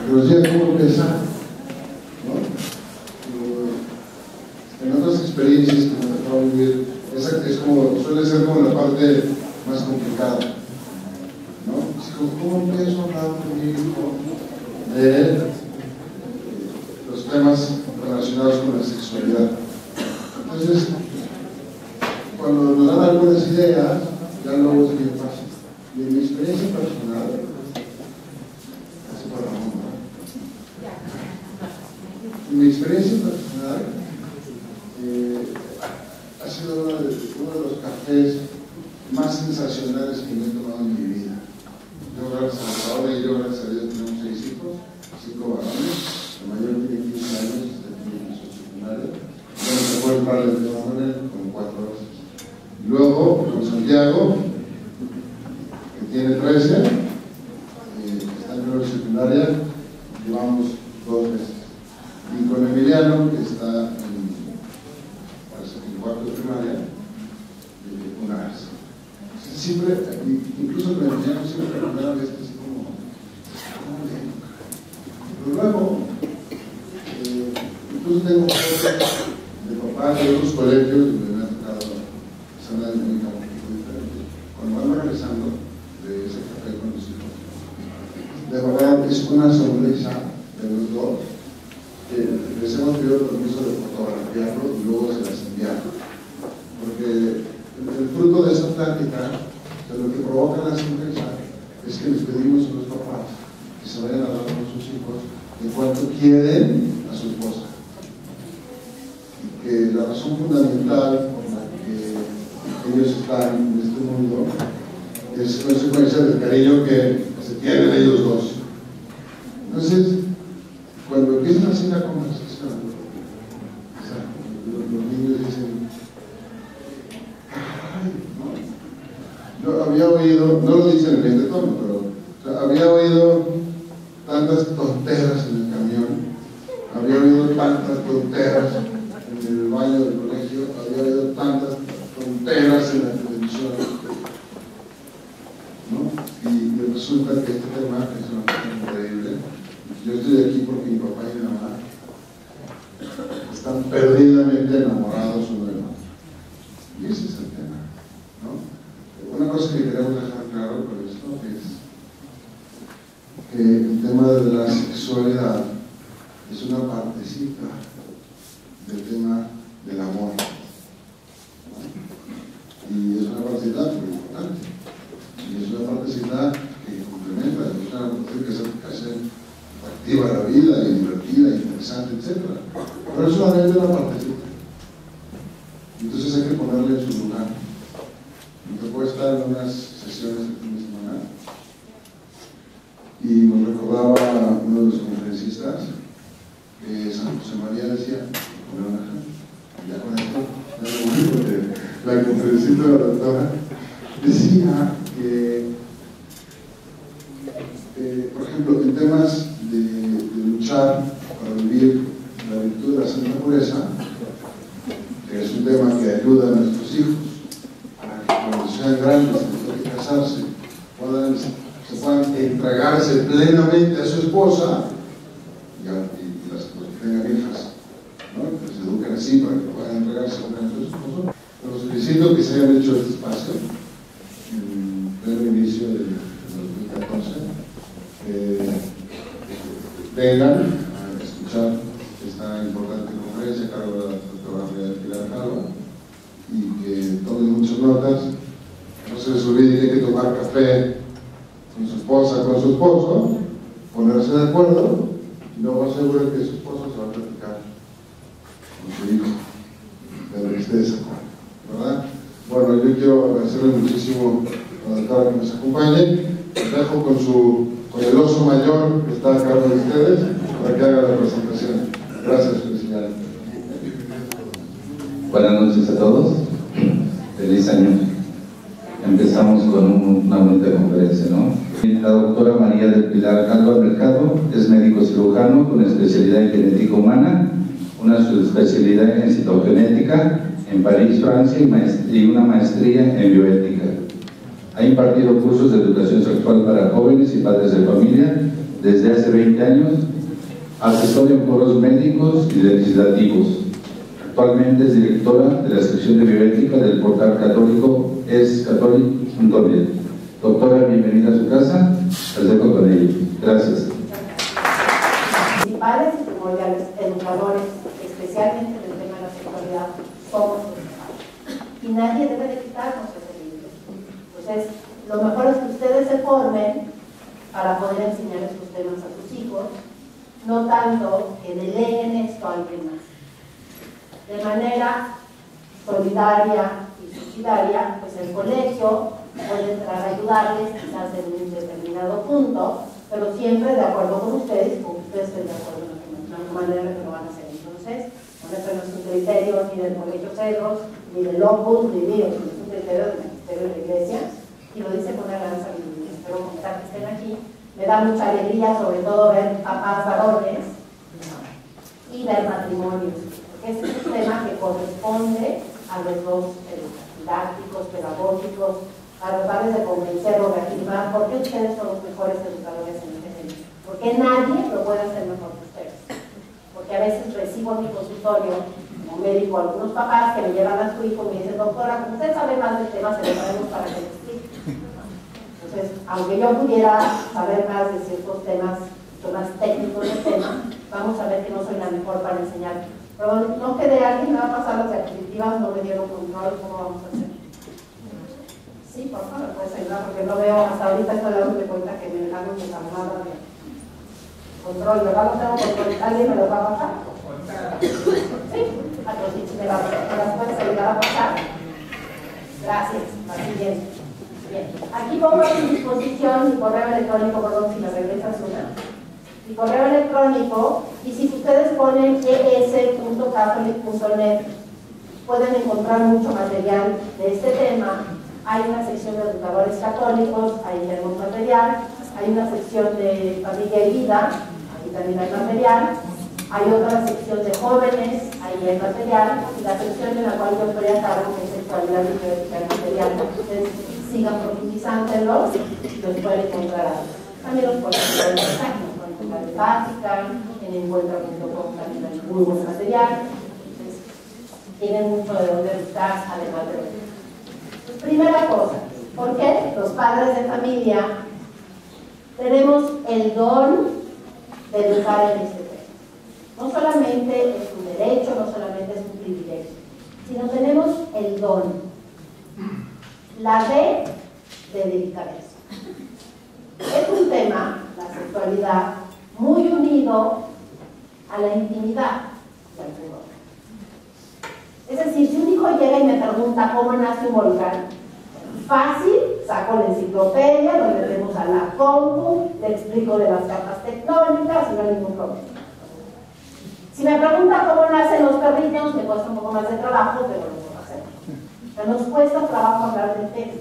que nos diga cómo empezar, ¿no? En otras experiencias que me tocó vivir, esa es como, suele ser como la parte más complicada, ¿no? Así como, ¿cómo empiezo a hablar con mi hijo de los temas relacionados con la sexualidad? Entonces, cuando nos dan algunas ideas, ya luego es bien fácil. Y en mi experiencia personal, en mi experiencia personal, ha sido uno de los cafés más sensacionales que me he tomado en mi vida. Yo, gracias a ahora y yo, gracias a Dios, tenemos 6 hijos, 5 varones, el mayor tiene 15 años, está en el secundario. Bueno, se fue el padre de Manuel con 4 horas. Luego, con Santiago, que tiene 13, está en la secundaria, llevamos 2 meses. Y con Emiliano, que está en cuarto de primaria, una vez. Siempre, incluso con Emiliano, siempre la primera vez que así como lento. Pero luego, incluso tengo fotos de papá de otros colegios donde me ha tocado hacer una dinámica un poquito diferente. Cuando van regresando de ese café con los hijos, de verdad es una sonrisa de los dos. Les hemos pedido permiso de fotografiarlo y luego se las enviamos, porque el fruto de esa plática, de lo que provoca la sonrisa, es que les pedimos a los papás que se vayan a hablar con sus hijos de cuánto quieren a su esposa, y que la razón fundamental por la que ellos están en este mundo es consecuencia del cariño que se tienen ellos dos. Entonces, cuando empiezan así la conversación, los niños dicen, ¡ay! ¿No? Yo había oído, no lo dicen en este tono, pero había oído tantas tonteras en el camión, había oído tantas tonteras en el baño del colegio, había oído tantas tonteras en la televisión, ¿no? Y resulta que este tema es una cosa increíble. Yo estoy aquí porque mi papá y mi mamá están perdidamente enamorados uno del otro. Y ese es el tema, ¿no? Una cosa que queremos dejar claro con esto es que el tema de la sexualidad es una partecita del tema del amor, ¿no? Y es una partecita muy importante. Y es una partecita que complementa, es una partecita que hace activa la vida, divertida, interesante, etc. Pero es solamente una partecita. Entonces hay que ponerle en su lugar. Me tocó estar en unas sesiones el fin de semana y nos recordaba uno de los conferencistas que San José María decía, ya con esto, porque la conferencista de la doctora decía que, por ejemplo, en temas de luchar para vivir la virtud de la santa pureza, que es un tema que ayuda a nuestros hijos para que cuando sean grandes, después de casarse, se puedan entregarse plenamente a su esposa y los que tengan hijas, ¿no? Que se eduquen así para que puedan entregarse plenamente a su esposo. Los felicito que se hayan hecho este espacio en pleno inicio del 2014. Vengan a escuchar esta importante conferencia a cargo de la doctora María del Pilar Calva y que tomen muchas notas. No se les olvide que hay que tomar café con su esposa, con su esposo, ponerse de acuerdo y luego asegurar que su esposo se va a platicar con su hijo de lo que ustedes acuerdan, ¿verdad? Bueno, yo quiero agradecerle muchísimo a la doctora que nos acompañe. Les dejo con el oso mayor que está a cargo de ustedes para que haga la presentación. Gracias, felicidades. Buenas noches a todos. Feliz año. Empezamos con una bonita conferencia, ¿no? La doctora María del Pilar Calva Mercado es médico cirujano con especialidad en genética humana, una subespecialidad en citogenética en París, Francia, y una maestría en bioética. Ha impartido cursos de educación sexual para jóvenes y padres de familia desde hace 20 años, asesora en foros médicos y legislativos. Actualmente es directora de la sección de bioética del portal católico escatólico.net. Doctora, bienvenida a su casa. Las dejo con ella. Gracias. Principales y primordiales educadores, especialmente en el tema de la sexualidad, somos los padres. Y nadie debe de quitarnos ese libro. Entonces, lo mejor es que ustedes se formen para poder enseñar estos temas a sus hijos, no tanto que deleguen esto a alguien más. De manera solidaria y subsidiaria, pues el colegio puede entrar a ayudarles, quizás en un determinado punto, pero siempre de acuerdo con ustedes, con que ustedes estén de acuerdo en la manera que lo van a hacer. Entonces, no es un criterio ni del Colegio Cedros, ni del Opus, ni mío, sino es un criterio del Magisterio de la Iglesia, y lo dice con una gran sabiduría. Espero que estén aquí. Me da mucha alegría, sobre todo, ver papás varones y ver matrimonios, porque este es un tema que corresponde a los dos didácticos, pedagógicos, a tratar de convencer o reafirmar por qué ustedes son los mejores educadores en este tema. Porque nadie lo puede hacer mejor que ustedes. Porque a veces recibo en mi consultorio, como médico, algunos papás que me llevan a su hijo y me dicen, doctora, como usted sabe más del tema, se lo traemos para que le explique. Entonces, aunque yo pudiera saber más de ciertos temas, más técnicos del tema, vamos a ver que no soy la mejor para enseñar. Pero no quede alguien, me va a pasar las diapositivas, no me dieron control, ¿cómo vamos a hacer? Sí, por favor, me puedes ayudar, porque no veo, hasta ahorita estoy dándome cuenta que me dejaron desarmada de control, ¿verdad? No tengo control, ¿alguien me lo va a pasar? Sí, sí, me las puedes ayudar a pasar. Gracias, así bien. Bien, aquí pongo a su disposición mi correo electrónico, perdón, si me regresas una. Mi correo electrónico, y si ustedes ponen es.catholic.net, pueden encontrar mucho material de este tema. Hay una sección de educadores católicos, ahí tenemos material. Hay una sección de familia y vida, ahí también hay material. Hay otra sección de jóvenes, ahí hay material. Y la sección en la cual yo estoy a cargo, que es sexualidad y bioética material, ustedes sigan profundizándolos y los pueden encontrar ahí. También los pueden encontrar en la página, pueden encontrar en Básica, en encuentra.com también hay muy buen material. Entonces, tienen mucho de dónde buscar, además de eso. Primera cosa, ¿por qué los padres de familia tenemos el don de educar en este tema? No solamente es un derecho, no solamente es un privilegio, sino tenemos el don, la D de delicadeza. Es un tema, la sexualidad, muy unido a la intimidad y al pudor. Es decir, si un hijo llega y me pregunta cómo nace un volcán, fácil, saco la enciclopedia, lo metemos a la compu, le explico de las capas tectónicas y no hay ningún problema. Si me pregunta cómo nacen los perritos, me cuesta un poco más de trabajo, pero lo puedo hacer. Pero nos cuesta trabajo hablar del tema.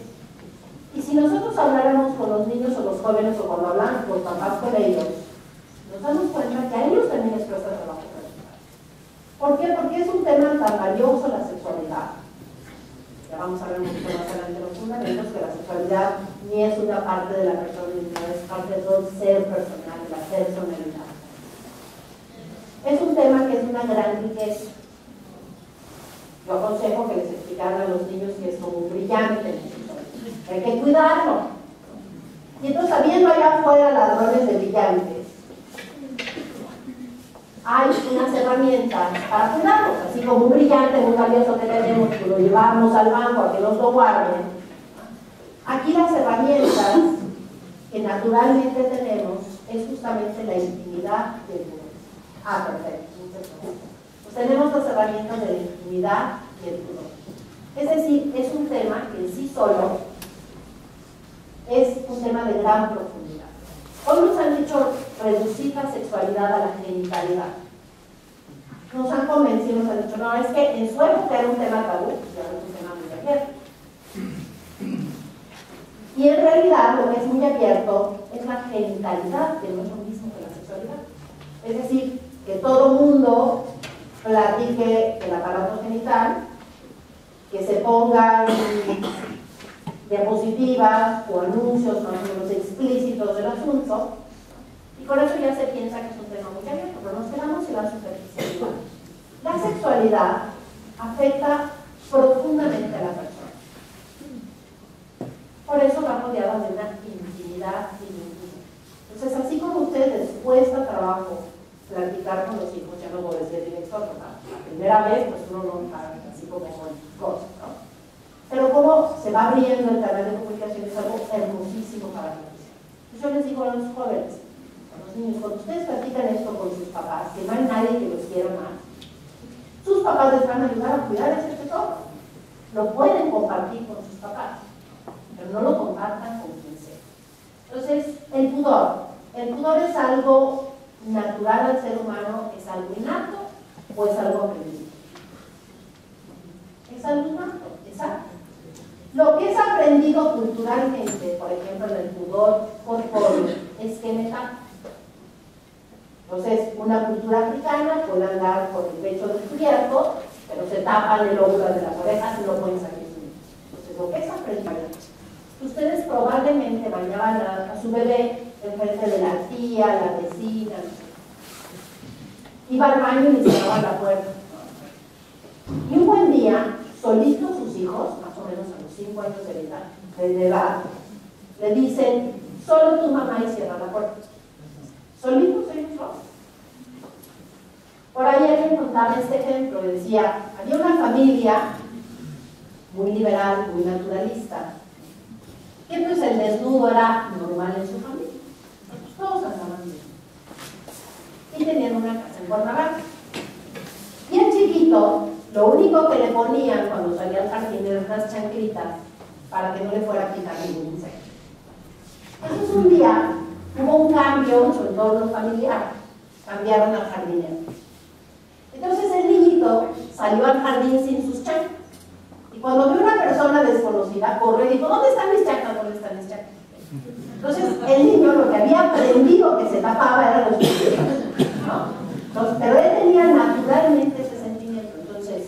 Y si nosotros habláramos con los niños o los jóvenes, o cuando hablamos los papás con ellos, nos damos cuenta que a ellos también les cuesta trabajo. ¿Por qué? Porque es un tema tan valioso la sexualidad. Ya vamos a ver un poquito más adelante los fundamentos, que la sexualidad ni es una parte de la personalidad, es parte de todo el ser personal, de la personalidad. Es un tema que es una gran riqueza. Yo aconsejo que les explicaran a los niños que es como un brillante, que hay que cuidarlo. Y entonces, habiendo allá afuera ladrones de brillantes, hay unas herramientas para cuidarlos, así como un brillante muy valioso que tenemos, que lo llevamos al banco a que nos lo guarden. Aquí las herramientas que naturalmente tenemos es justamente la intimidad del pudor. Perfecto. Pues tenemos las herramientas de la intimidad y el pudor. Es decir, es un tema que en sí solo es un tema de gran profundidad. Hoy nos han dicho reducir la sexualidad a la genitalidad. Nos han convencido, nos han dicho, no, es que en su época era un tema tabú, ya no es un tema muy abierto. Y en realidad lo que es muy abierto es la genitalidad, que no es lo mismo que la sexualidad. Es decir, que todo mundo platique el aparato genital, que se pongan diapositivas o anuncios más o menos explícitos del asunto, y por eso ya se piensa que es un tema muy abierto, pero nos quedamos en la superficialidad. La sexualidad afecta profundamente a la persona. Por eso va rodeada de una intimidad indivisible. Entonces, así como a ustedes les cuesta trabajo platicar con los hijos, ya no voy a decir director, la primera vez pues uno no está así como con cosas, ¿no? Pero como se va abriendo el canal de comunicación es algo hermosísimo para la vida. Yo les digo a los jóvenes, a los niños, cuando ustedes platican esto con sus papás, que no hay nadie que los quiera más, sus papás les van a ayudar a cuidar ese tesoro. Lo pueden compartir con sus papás, pero no lo compartan con quien sea. Entonces, el pudor es algo natural al ser humano, es algo innato o es algo aprendido. Es algo innato, exacto. Lo que es aprendido culturalmente, por ejemplo, en el pudor corpóreo, es que me tapa. Entonces, una cultura africana puede andar con el pecho descubierto, pero se tapan el óvulo de las orejas y no pueden salir. Entonces, lo que es aprendido, ustedes probablemente bañaban a su bebé enfrente de la tía, la vecina, iba al baño y le cerraban la puerta. Y un buen día, solitos sus hijos, más o menos a los 5 años de edad, le dicen, solo tu mamá y cierra la puerta. Solitos ellos dos. Por ahí alguien contaba este ejemplo y decía, había una familia muy liberal, muy naturalista, que pues el desnudo era normal en su familia. Todos andaban bien. Y tenían una casa en Cuernavaca. Y el chiquito, lo único que le ponían cuando salía al jardín eran unas chanclitas para que no le fuera a quitar ningún insecto. Entonces un día hubo un cambio en su entorno familiar. Cambiaron al jardinero. Entonces el niñito salió al jardín sin sus chanclas. Y cuando vio una persona desconocida, corrió y dijo, ¿dónde están mis chanclas? ¿Dónde están mis chanclas? Entonces el niño lo que había aprendido que se tapaba eran los pies, ¿no? Entonces, pero él tenía naturalmente ese sentimiento. Entonces,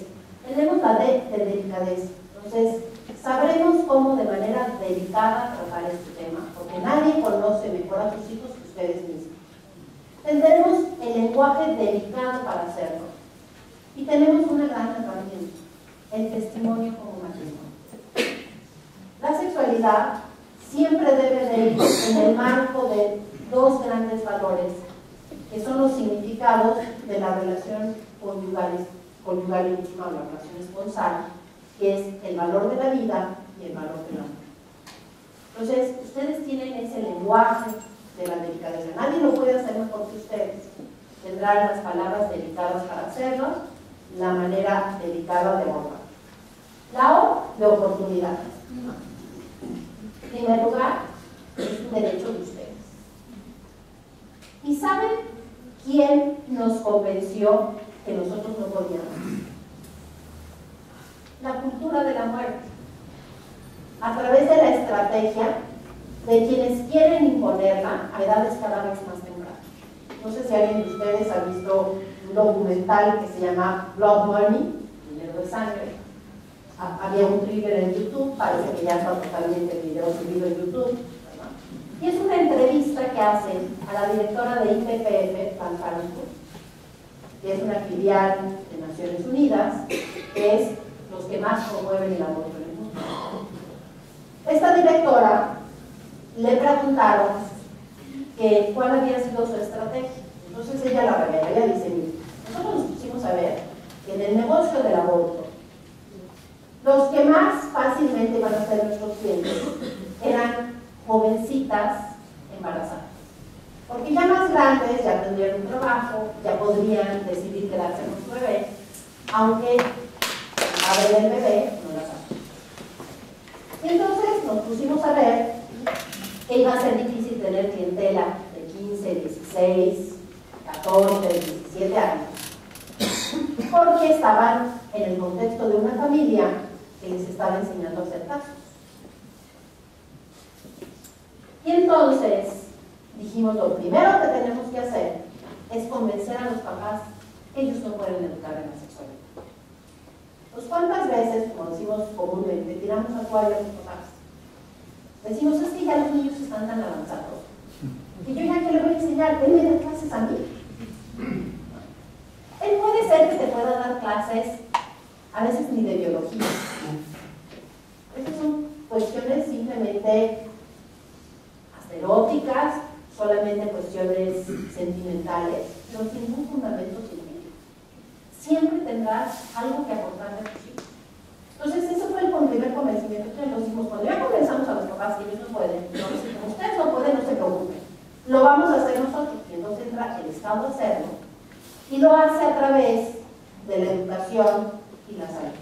tenemos la de delicadeza. Entonces, sabremos cómo de manera delicada tratar este tema, porque nadie conoce mejor a sus hijos que ustedes mismos. Tendremos el lenguaje delicado para hacerlo. Y tenemos una gran herramienta, el testimonio como matrimonio. La sexualidad siempre debe de ir en el marco de dos grandes valores, que son los significados de la relación conyugal íntima o la relación esponsal, que es el valor de la vida y el valor del amor. Entonces, ustedes tienen ese lenguaje de la delicadeza. Nadie lo puede hacer mejor que ustedes. Tendrán las palabras delicadas para hacerlo, la manera delicada de abordar. La O de oportunidad. En primer lugar, es un derecho de ustedes. ¿Y saben quién nos convenció que nosotros no podíamos? La cultura de la muerte. A través de la estrategia de quienes quieren imponerla a edades cada vez más tempranas. No sé si alguien de ustedes ha visto un documental que se llama Blood Money, dinero de sangre. Había un thriller en YouTube, parece que ya está totalmente el video subido en YouTube, ¿verdad? Y es una entrevista que hacen a la directora de IPPF, Planned Parenthood, que es una filial de Naciones Unidas, que es los que más promueven el aborto en el mundo. Esta directora le preguntaron que cuál había sido su estrategia. Entonces ella la revela, ella dice, mire, nosotros nos pusimos a ver que en el negocio del aborto, los que más fácilmente van a ser nuestros clientes eran jovencitas embarazadas. Porque ya más grandes, ya tendrían un trabajo, ya podrían decidir quedarse con su bebé, aunque a ver el bebé no la sabe. Y entonces nos pusimos a ver que iba a ser difícil tener clientela de 15, 16, 14, 17 años. Porque estaban en el contexto de una familia que les estaba enseñando a hacer casos. Y entonces dijimos, lo primero que tenemos que hacer es convencer a los papás que ellos no pueden educar en la sexualidad. Pues cuántas veces, como decimos comúnmente, tiramos la toalla a los papás. Decimos, es que ya los niños están tan avanzados, Y yo ya que le voy a enseñar, él me da clases a mí. Él puede ser que te pueda dar clases, a veces ni de biología. Estas son cuestiones simplemente eróticas, solamente cuestiones sentimentales, pero sin ningún fundamento científico. Siempre tendrás algo que aportarle a tus hijos. Entonces, ese fue el primer convencimiento que nos dimos. Cuando ya conversamos a los papás que ellos no pueden, como ustedes no pueden, no se preocupen. Lo vamos a hacer nosotros. Y entonces entra el Estado a hacerlo. Y lo hace a través de la educación y la salud.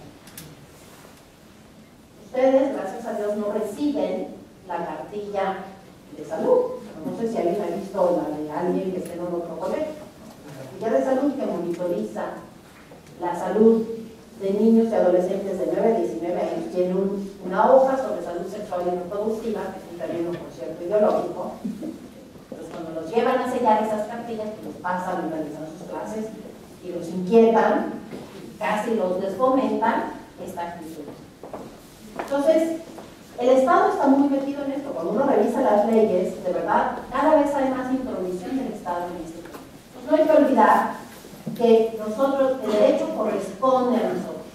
Ustedes, gracias a Dios, no reciben la cartilla de salud. No sé si alguien ha visto la de alguien que esté en otro colegio. La cartilla de salud que monitoriza la salud de niños y adolescentes de 9 a 19 años. Tiene una hoja sobre salud sexual y reproductiva, que es un término, por cierto, ideológico. Entonces, cuando los llevan a sellar esas cartillas, que los pasan y realizan sus clases y los inquietan, casi los desfomentan esta actitud. Entonces, el Estado está muy metido en esto. Cuando uno revisa las leyes, de verdad, cada vez hay más intromisión del Estado en este tema. Pues no hay que olvidar que nosotros, el derecho corresponde a nosotros.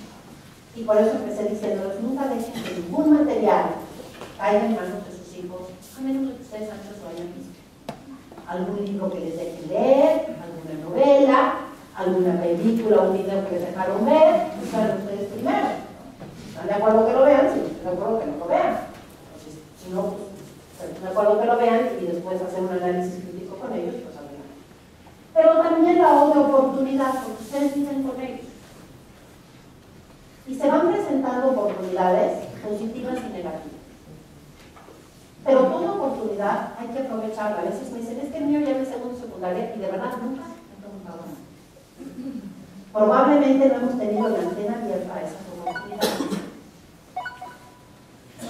Y por eso empecé diciéndoles, nunca dejen que ningún material caiga en manos de sus hijos, a menos de que ustedes antes lo hayan visto. Algún libro que les dejen leer, alguna novela, alguna película o un video que les dejaron ver, pues hagan ustedes primero. ¿Están de acuerdo que lo vean? Si no están de acuerdo que no lo vean. Entonces, si no, pues están de acuerdo que lo vean y después hacer un análisis crítico con ellos, pues adelante. Pero también la otra oportunidad, porque ustedes viven con ellos. Y se van presentando oportunidades positivas y negativas. Pero toda oportunidad hay que aprovecharla. A veces me dicen, es que el mío ya es segundo secundaria y de verdad nunca he preguntado nada. Probablemente no hemos tenido la antena abierta a esas oportunidades.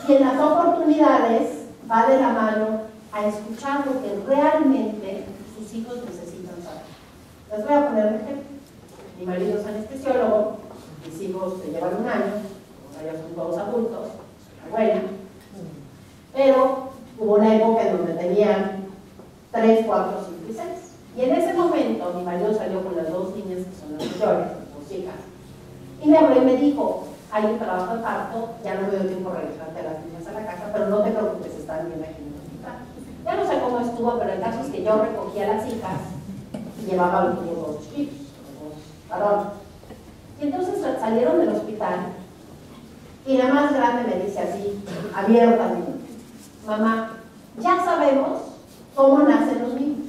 Y en las oportunidades va de la mano a escuchar lo que realmente sus hijos necesitan saber. Les voy a poner un ejemplo. Mi marido es anestesiólogo, mis hijos se llevan un año, o sea, ya son todos adultos, abuela. Pero hubo una época en donde tenían 3, 4, 5 y 6. Y en ese momento mi marido salió con las dos niñas que son las mayores, las dos hijas. Y me habló y me dijo, hay un trabajo de parto, ya no me dio tiempo de regresarte a las niñas a la casa, pero no te preocupes, están bien aquí en el hospital. Ya no sé cómo estuvo, pero el caso es que yo recogía a las hijas y llevaba a los dos chiquitos, los dos varones. Y entonces salieron del hospital y la más grande me dice así, abiertamente, mamá, ya sabemos cómo nacen los niños.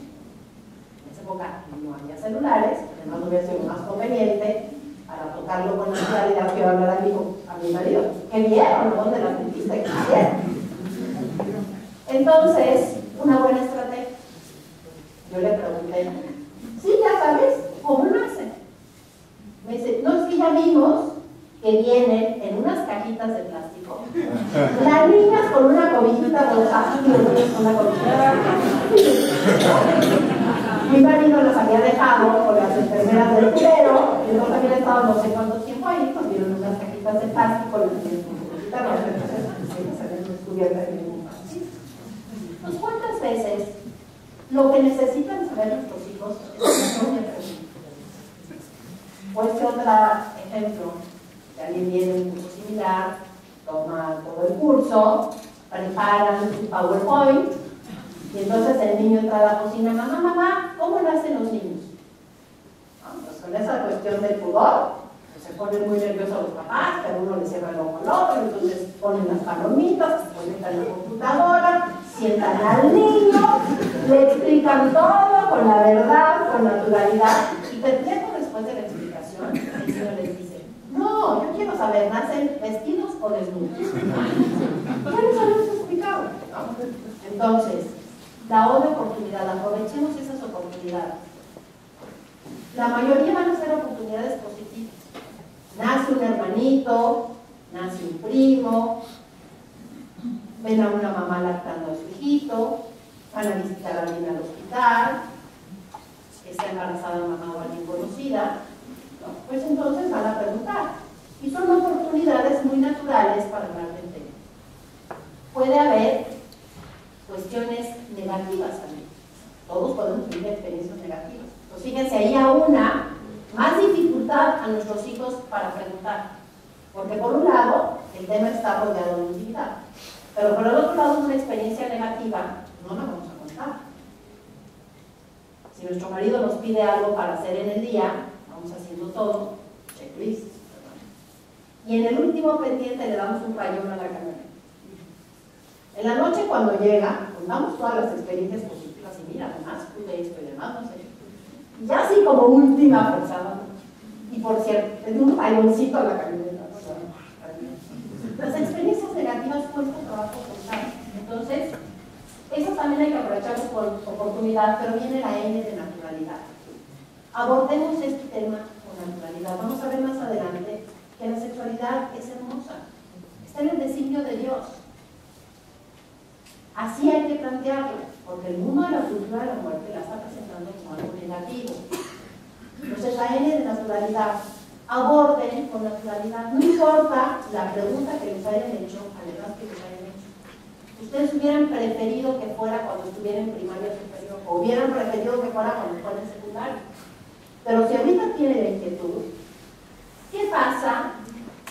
En esa época no había celulares, además no hubiera sido más conveniente para tocarlo con naturalidad que hablar a mi marido. ¿Qué vieron? ¿Dónde las metiste? ¿Qué hicieron? Entonces, una buena estrategia. Yo le pregunté, sí, ya sabes, ¿cómo nacen? Me dice, no, es que ya vimos que vienen en unas cajitas de plástico. Las niñas con una cobijita rosa y los niños con una cobijita. Mi marido las había dejado con las enfermeras del culero, y entonces habían estado no sé cuánto tiempo ahí, pues vieron unas cajitas de plástico, los niños con cobijita rosa, entonces se habían descubierto en ningún país. Pues, ¿cuántas veces lo que necesitan saber nuestros hijos es una propia pregunta? O este otro ejemplo, que alguien viene en un curso similar, toma todo el curso, preparan su PowerPoint, y entonces el niño entra a la cocina, mamá, ¿cómo nacen los niños? Pues con esa cuestión del pudor, pues se ponen muy nerviosos los papás, pero uno le cierra el ojo al otro, entonces ponen las palomitas, se conectan a la computadora, sientan al niño, le explican todo con la verdad, con naturalidad, y perplejo después de la explicación, el niño les dice, no, yo quiero saber, ¿nacen vestidos o desnudos? Ya les habíamos explicado, ¿no? Entonces, la otra oportunidad, aprovechemos esas oportunidades. La mayoría van a ser oportunidades positivas. Nace un hermanito, nace un primo, ven a una mamá lactando a su hijito, van a visitar a alguien al hospital, está embarazada mamá o alguien conocida, ¿no? Pues entonces van a preguntar. Y son oportunidades muy naturales para hablar del tema. Puede haber cuestiones negativas también. Todos podemos vivir experiencias negativas. Pues fíjense, ahí aúna más dificultad a nuestros hijos para preguntar. Porque por un lado, el tema está rodeado de intimidad. Pero por el otro lado, una experiencia negativa, no la vamos a contar. Si nuestro marido nos pide algo para hacer en el día, vamos haciendo todo, checklist. Y en el último pendiente le damos un rayón a la camioneta. En la noche cuando llega, contamos todas las experiencias positivas y mira, además pude esto y demás, no sé. Y ya así como última forzada. Y por cierto, le di un rayoncito a la camioneta. Las experiencias negativas cuestan trabajo contar. Entonces, eso también hay que aprovecharlo por oportunidad, pero viene la N de naturalidad. Abordemos este tema con naturalidad. Vamos a ver más adelante que la sexualidad es hermosa. Está en el designio de Dios. Así hay que plantearlo, porque el mundo de la cultura de la muerte la está presentando como algo negativo. Entonces, la N de naturalidad. Aborden con naturalidad. No importa la pregunta que les hayan hecho, además que les hayan hecho. Ustedes hubieran preferido que fuera cuando estuvieran en primaria superior, o hubieran preferido que fuera cuando fuera en secundaria. Pero si ahorita tienen la inquietud, ¿qué pasa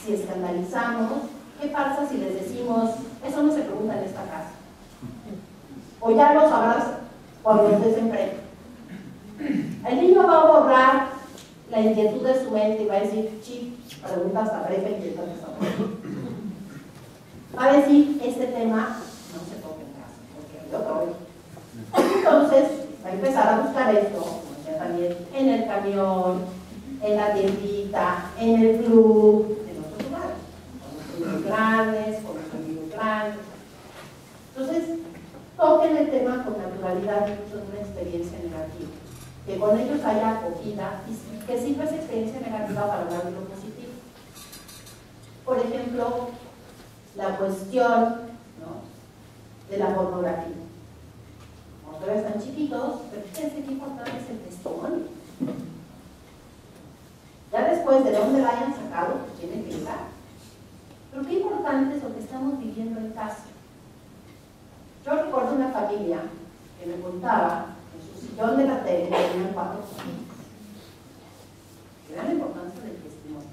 si escandalizamos? ¿Qué pasa si les decimos, eso no se pregunta en esta casa? O ya lo sabrás cuando estés en prepa. El niño va a borrar la inquietud de su mente y va a decir, chip, preguntas hasta prepa y inquietud hasta prepa. Va a decir, este tema no se toca en casa, porque yo todo. Entonces, va a empezar a buscar esto, como decía también, en el camión, en la tiendita, en el club, en otros lugares, con los amigos grandes, con los amigos grandes. Entonces, toquen el tema con naturalidad, incluso en una experiencia negativa. Que con ellos haya acogida y que sirva esa experiencia negativa para hablar de lo positivo. Por ejemplo, la cuestión, ¿no?, de la pornografía. Como todavía están chiquitos, pero fíjense qué importante es el testimonio. Ya después de dónde la hayan sacado, pues tienen que llegar. Pero qué importante es lo que estamos viviendo en casa. Yo recuerdo una familia que me contaba sillón de la tele, tenían 4 familias. Era la importancia del testimonio.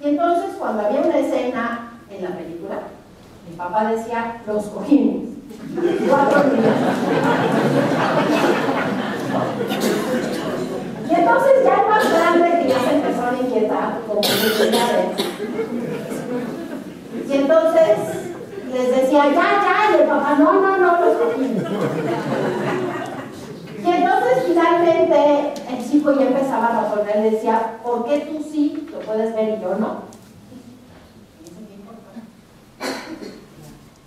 Y entonces, cuando había una escena en la película, mi papá decía, los cogimos. 4 niños. Y entonces ya el más grande que ya se empezó a inquietar, como que y entonces les decía, ya, y el papá, no, los cogimos. Y entonces finalmente el chico ya empezaba a razonar y decía, ¿por qué tú sí lo puedes ver y yo no?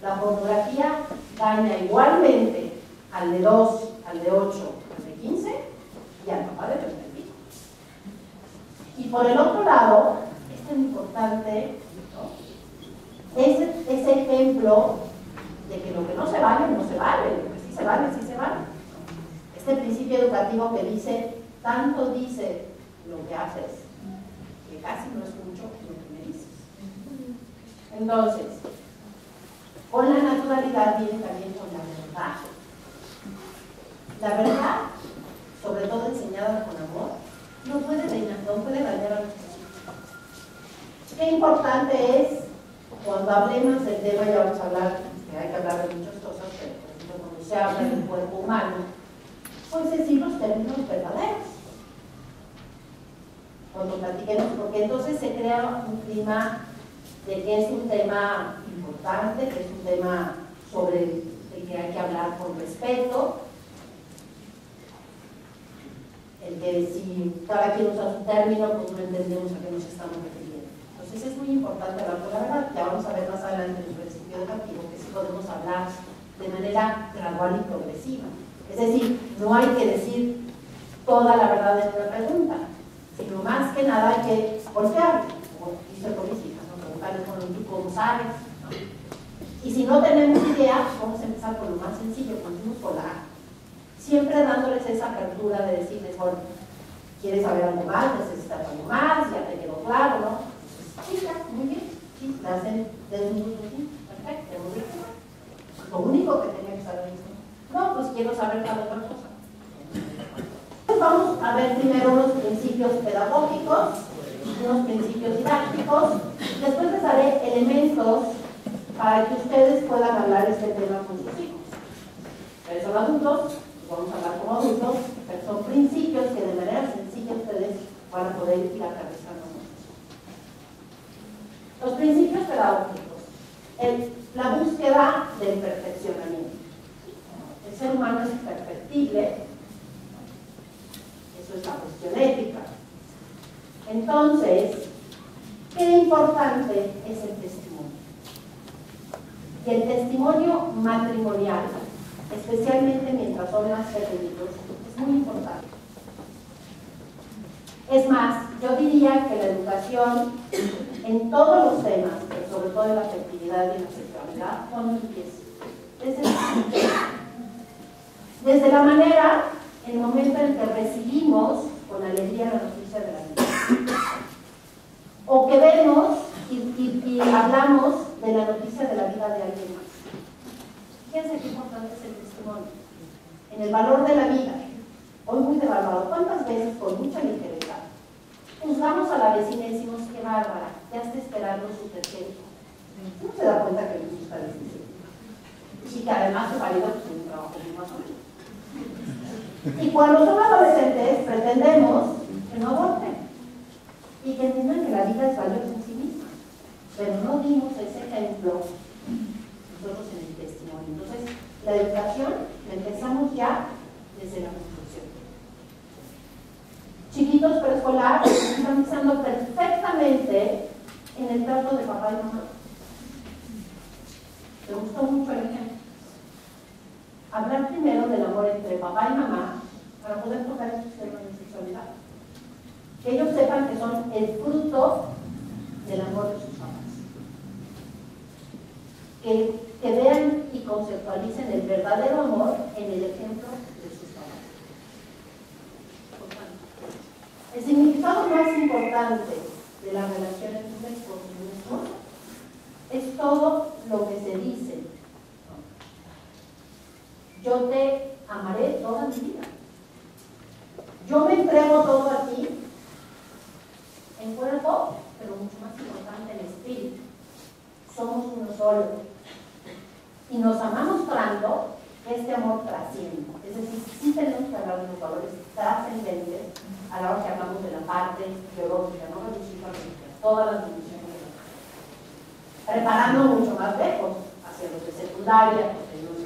La pornografía daña igualmente al de 2, al de 8, al de 15 y al papá de 30 y pico. Y por el otro lado, es tan importante, ¿no?, ese ejemplo de que lo que no se vale, no se vale, lo que sí se vale, sí se vale. Este principio educativo que dice, tanto dice lo que haces, que casi no escucho lo que me dices. Entonces, con la naturalidad viene también con la verdad. La verdad, sobre todo enseñada con amor, no puede dañar a nuestros hijos. Qué importante es, cuando hablemos del tema, ya vamos a hablar, que hay que hablar de muchas cosas, pero por ejemplo, cuando se habla del cuerpo humano, pues decir los términos verdaderos. Cuando platiquemos, porque entonces se crea un clima de que es un tema importante, que es un tema sobre el que hay que hablar con respeto, el que si cada quien usa su término, pues no entendemos a qué nos estamos refiriendo. Entonces es muy importante hablar con la verdad. Ya vamos a ver más adelante en el principio educativo que sí podemos hablar de manera gradual y progresiva. Es decir, no hay que decir toda la verdad en una pregunta, sino más que nada hay que voltear, como dice el policía, ¿no?, preguntarle, bueno, ¿tú cómo sabes? ¿No? Y si no tenemos idea, pues vamos a empezar por lo más sencillo, continuamos por la A. Siempre dándoles esa apertura de decirles, bueno, ¿quieres saber algo más? ¿Necesitas algo más? ¿Ya te quedó claro? ¿No? Sí, ya, muy bien. Sí, me hacen desde un grupo, sí, perfecto, muy bien. Lo único que tenía que saber es, no, pues quiero saber tal otra cosa. unos principios didácticos. Después les daré elementos para que ustedes puedan hablar este tema con sus hijos. Ustedes son adultos, vamos a hablar como adultos, pero son principios que de manera sencilla ustedes van a poder ir aterrizando. Los principios pedagógicos. La búsqueda del perfeccionamiento. El ser humano es perfectible, eso es la cuestión ética. Entonces, qué importante es el testimonio. Y el testimonio matrimonial, especialmente mientras son más pequeñitos, es muy importante. Es más, yo diría que la educación en todos los temas, pero sobre todo en la afectividad y en la sexualidad, ¿cuándo empieza? Desde la manera, el momento en que recibimos con alegría la noticia de la vida. O que vemos y hablamos de la noticia de la vida de alguien más. Fíjense qué importante es el testimonio. En el valor de la vida, hoy muy devaluado. ¿Cuántas veces con mucha ligereza juzgamos a la vecina y decimos, qué bárbara, ya está esperando su tercer hijo? No se da cuenta que le gusta el vecino. Y que además su marido tiene un trabajo muy más o menos. Y cuando son adolescentes pretendemos que no aborten y que entiendan que la vida es valiosa en sí misma, pero no dimos ese ejemplo nosotros en el testimonio. Entonces, la educación la empezamos ya desde la construcción. Chiquitos preescolares están pensando perfectamente en el trato de papá y mamá. Me gustó mucho el ejemplo. Hablar primero del amor entre papá y mamá para poder tocar estos temas de sexualidad. Que ellos sepan que son el fruto del amor de sus papás. Que vean y conceptualicen el verdadero amor en el ejemplo de sus papás. El significado más importante de la relación entre un esposo y un esposo es todo lo que se dice. Yo te amaré toda mi vida. Yo me entrego todo a ti en cuerpo, pero mucho más importante en espíritu. Somos uno solo. Y nos amamos tanto que este amor trasciende. Es decir, sí tenemos que hablar de los valores trascendentes a la hora que hablamos de la parte biológica, no reducirla a todas las dimensiones de la vida. Preparando mucho más lejos, hacia los de secundaria, posterior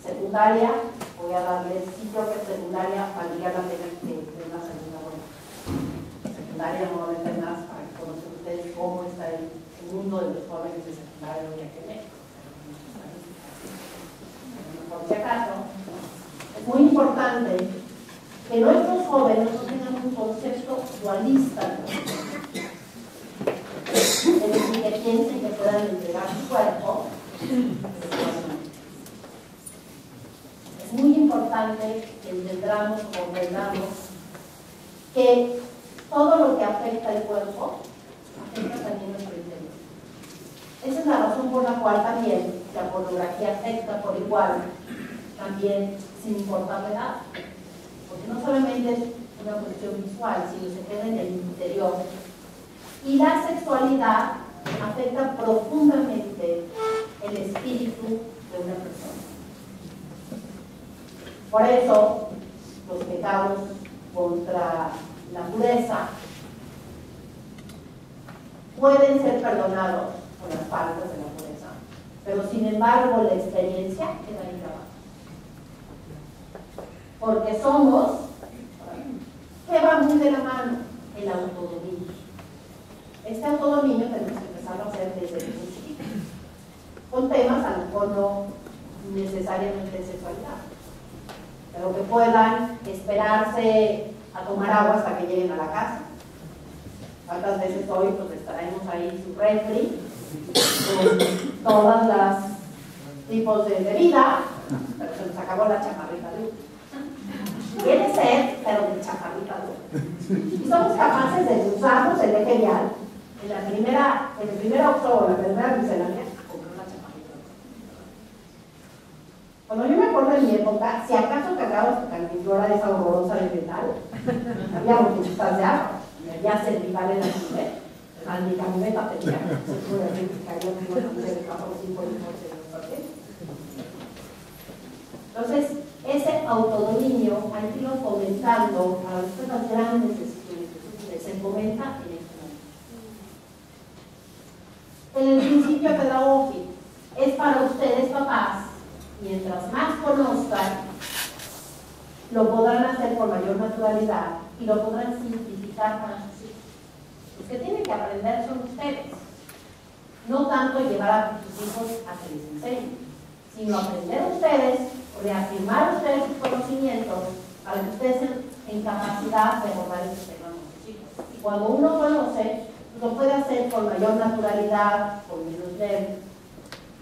secundaria, voy a darles, sí creo que secundaria valdría la pena que den la segunda vuelta. Secundaria no va a meter más para que conozcan ustedes cómo está el mundo de los jóvenes de secundaria hoy aquí en México. Por si acaso, es muy importante que nuestros jóvenes no tengan un concepto dualista, es decir, que piensen que puedan entregar su cuerpo. Es muy importante que entendamos, comprendamos que todo lo que afecta el cuerpo afecta también nuestro interior. Esa es la razón por la cual también la pornografía afecta por igual, también sin importar la edad, porque no solamente es una cuestión visual, sino se queda en el interior. Y la sexualidad afecta profundamente el espíritu de una persona. Por eso, los pecados contra la pureza pueden ser perdonados por las faltas de la pureza, pero sin embargo la experiencia queda ahí grabada. Porque somos, ¿qué va muy de la mano? El autodominio. Este autodominio tenemos que empezar a hacer desde muy chiquitos, con temas a lo mejor no necesariamente de sexualidad, pero que puedan esperarse a tomar agua hasta que lleguen a la casa. ¿Cuántas veces hoy pues les traemos ahí su refri con todas las tipos de bebida, pero se nos acabó la chaparrita de uva? Tiene sed, pero de chaparrita de uva. Y somos capaces de usarnos el eje vial en el primer octubre, la primera miscelánea, a comprar una chaparrita de uva. Cuando yo me acuerdo de mi época, si acaso cargabas tu cantimplora de esa horrorosa de metal, había muchas de agua. ya cervical en la mujer, al medicamento pediatra, se puede identificar yo tengo una mujer de 4 o 5 hijos. Entonces, ese autodominio hay que irlo fomentando a las cosas grandes que se fomenta en este momento. En el principio pedagógico, es para ustedes, papás, mientras más conozcan, lo podrán hacer con mayor naturalidad y lo podrán simplificar para sus hijos. Los que tienen que aprender son ustedes. No tanto llevar a sus hijos a que les enseñen, sino aprender ustedes, reafirmar ustedes sus conocimientos para que ustedes estén en capacidad de abordar esos temas con sus hijos. Y cuando uno conoce, pues lo puede hacer con mayor naturalidad, con menos nervios.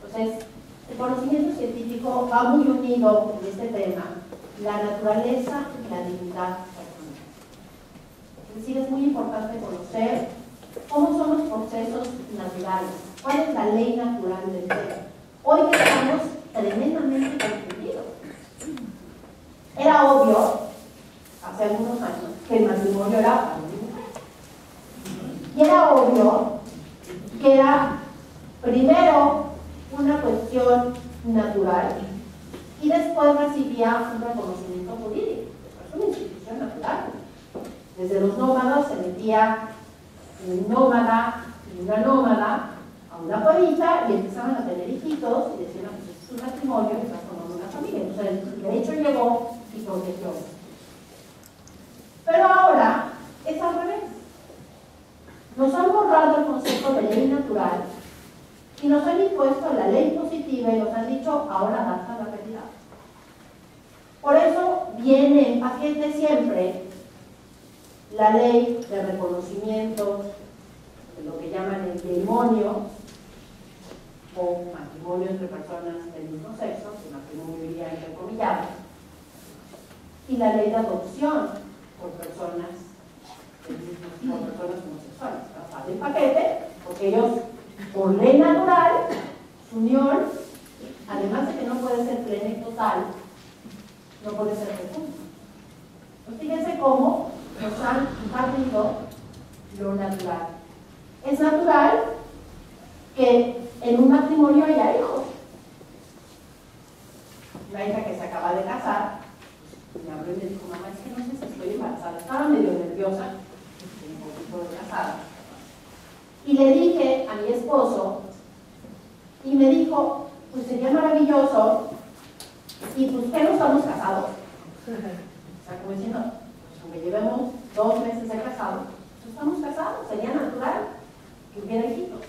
Entonces, el conocimiento científico va muy unido en este tema, la naturaleza y la dignidad personal. Es decir, es muy importante conocer cómo son los procesos naturales, cuál es la ley natural del ser. Hoy que estamos tremendamente confundidos. Era obvio, hace algunos años, que el matrimonio era para una mujer. Y era obvio que era, primero, una cuestión natural y después recibía un reconocimiento jurídico. Es una institución natural. Desde los nómadas se metía un nómada y una nómada a una cuevita y empezaban a tener hijitos y decían, pues es un matrimonio y estás formando una familia. Entonces el derecho llegó y protegió. Pero ahora es al revés. Nos han borrado el concepto de ley natural y nos han impuesto la ley positiva y nos han dicho, ahora adapta la realidad. Por eso viene en paquete siempre la ley de reconocimiento de lo que llaman el matrimonio o matrimonio entre personas del mismo sexo, que matrimonio iría entrecomillado, y la ley de adopción por personas homosexuales. Sale el paquete, porque ellos, por ley natural, su unión, además de que no puede ser plena y total, no puede ser fecunda. Pues fíjense cómo nos han barrido lo natural. Es natural que en un matrimonio haya hijos. La hija que se acaba de casar me habló y me dijo, mamá, es que no sé si estoy embarazada. Estaba medio nerviosa, un poquito casada. Y le dije a mi esposo, y me dijo, pues sería maravilloso, y pues ¿qué no estamos casados? O sea, como diciendo, pues aunque llevemos 2 meses de casados, pues estamos casados, sería natural que hubiera hijitos.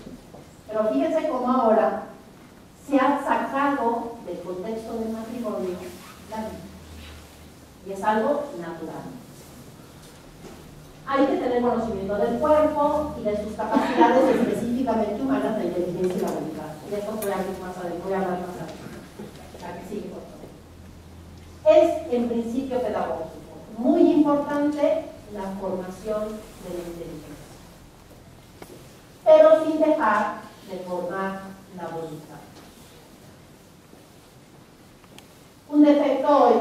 Pero fíjense cómo ahora se ha sacado del contexto del matrimonio la vida. Y es algo natural. Hay que tener conocimiento del cuerpo y de sus capacidades específicamente humanas de inteligencia y la voluntad. De esto voy a hablar más adelante. O sea, que sigue, por favor. Es en principio pedagógico. Muy importante la formación de la inteligencia. Pero sin dejar de formar la voluntad. Un defecto hoy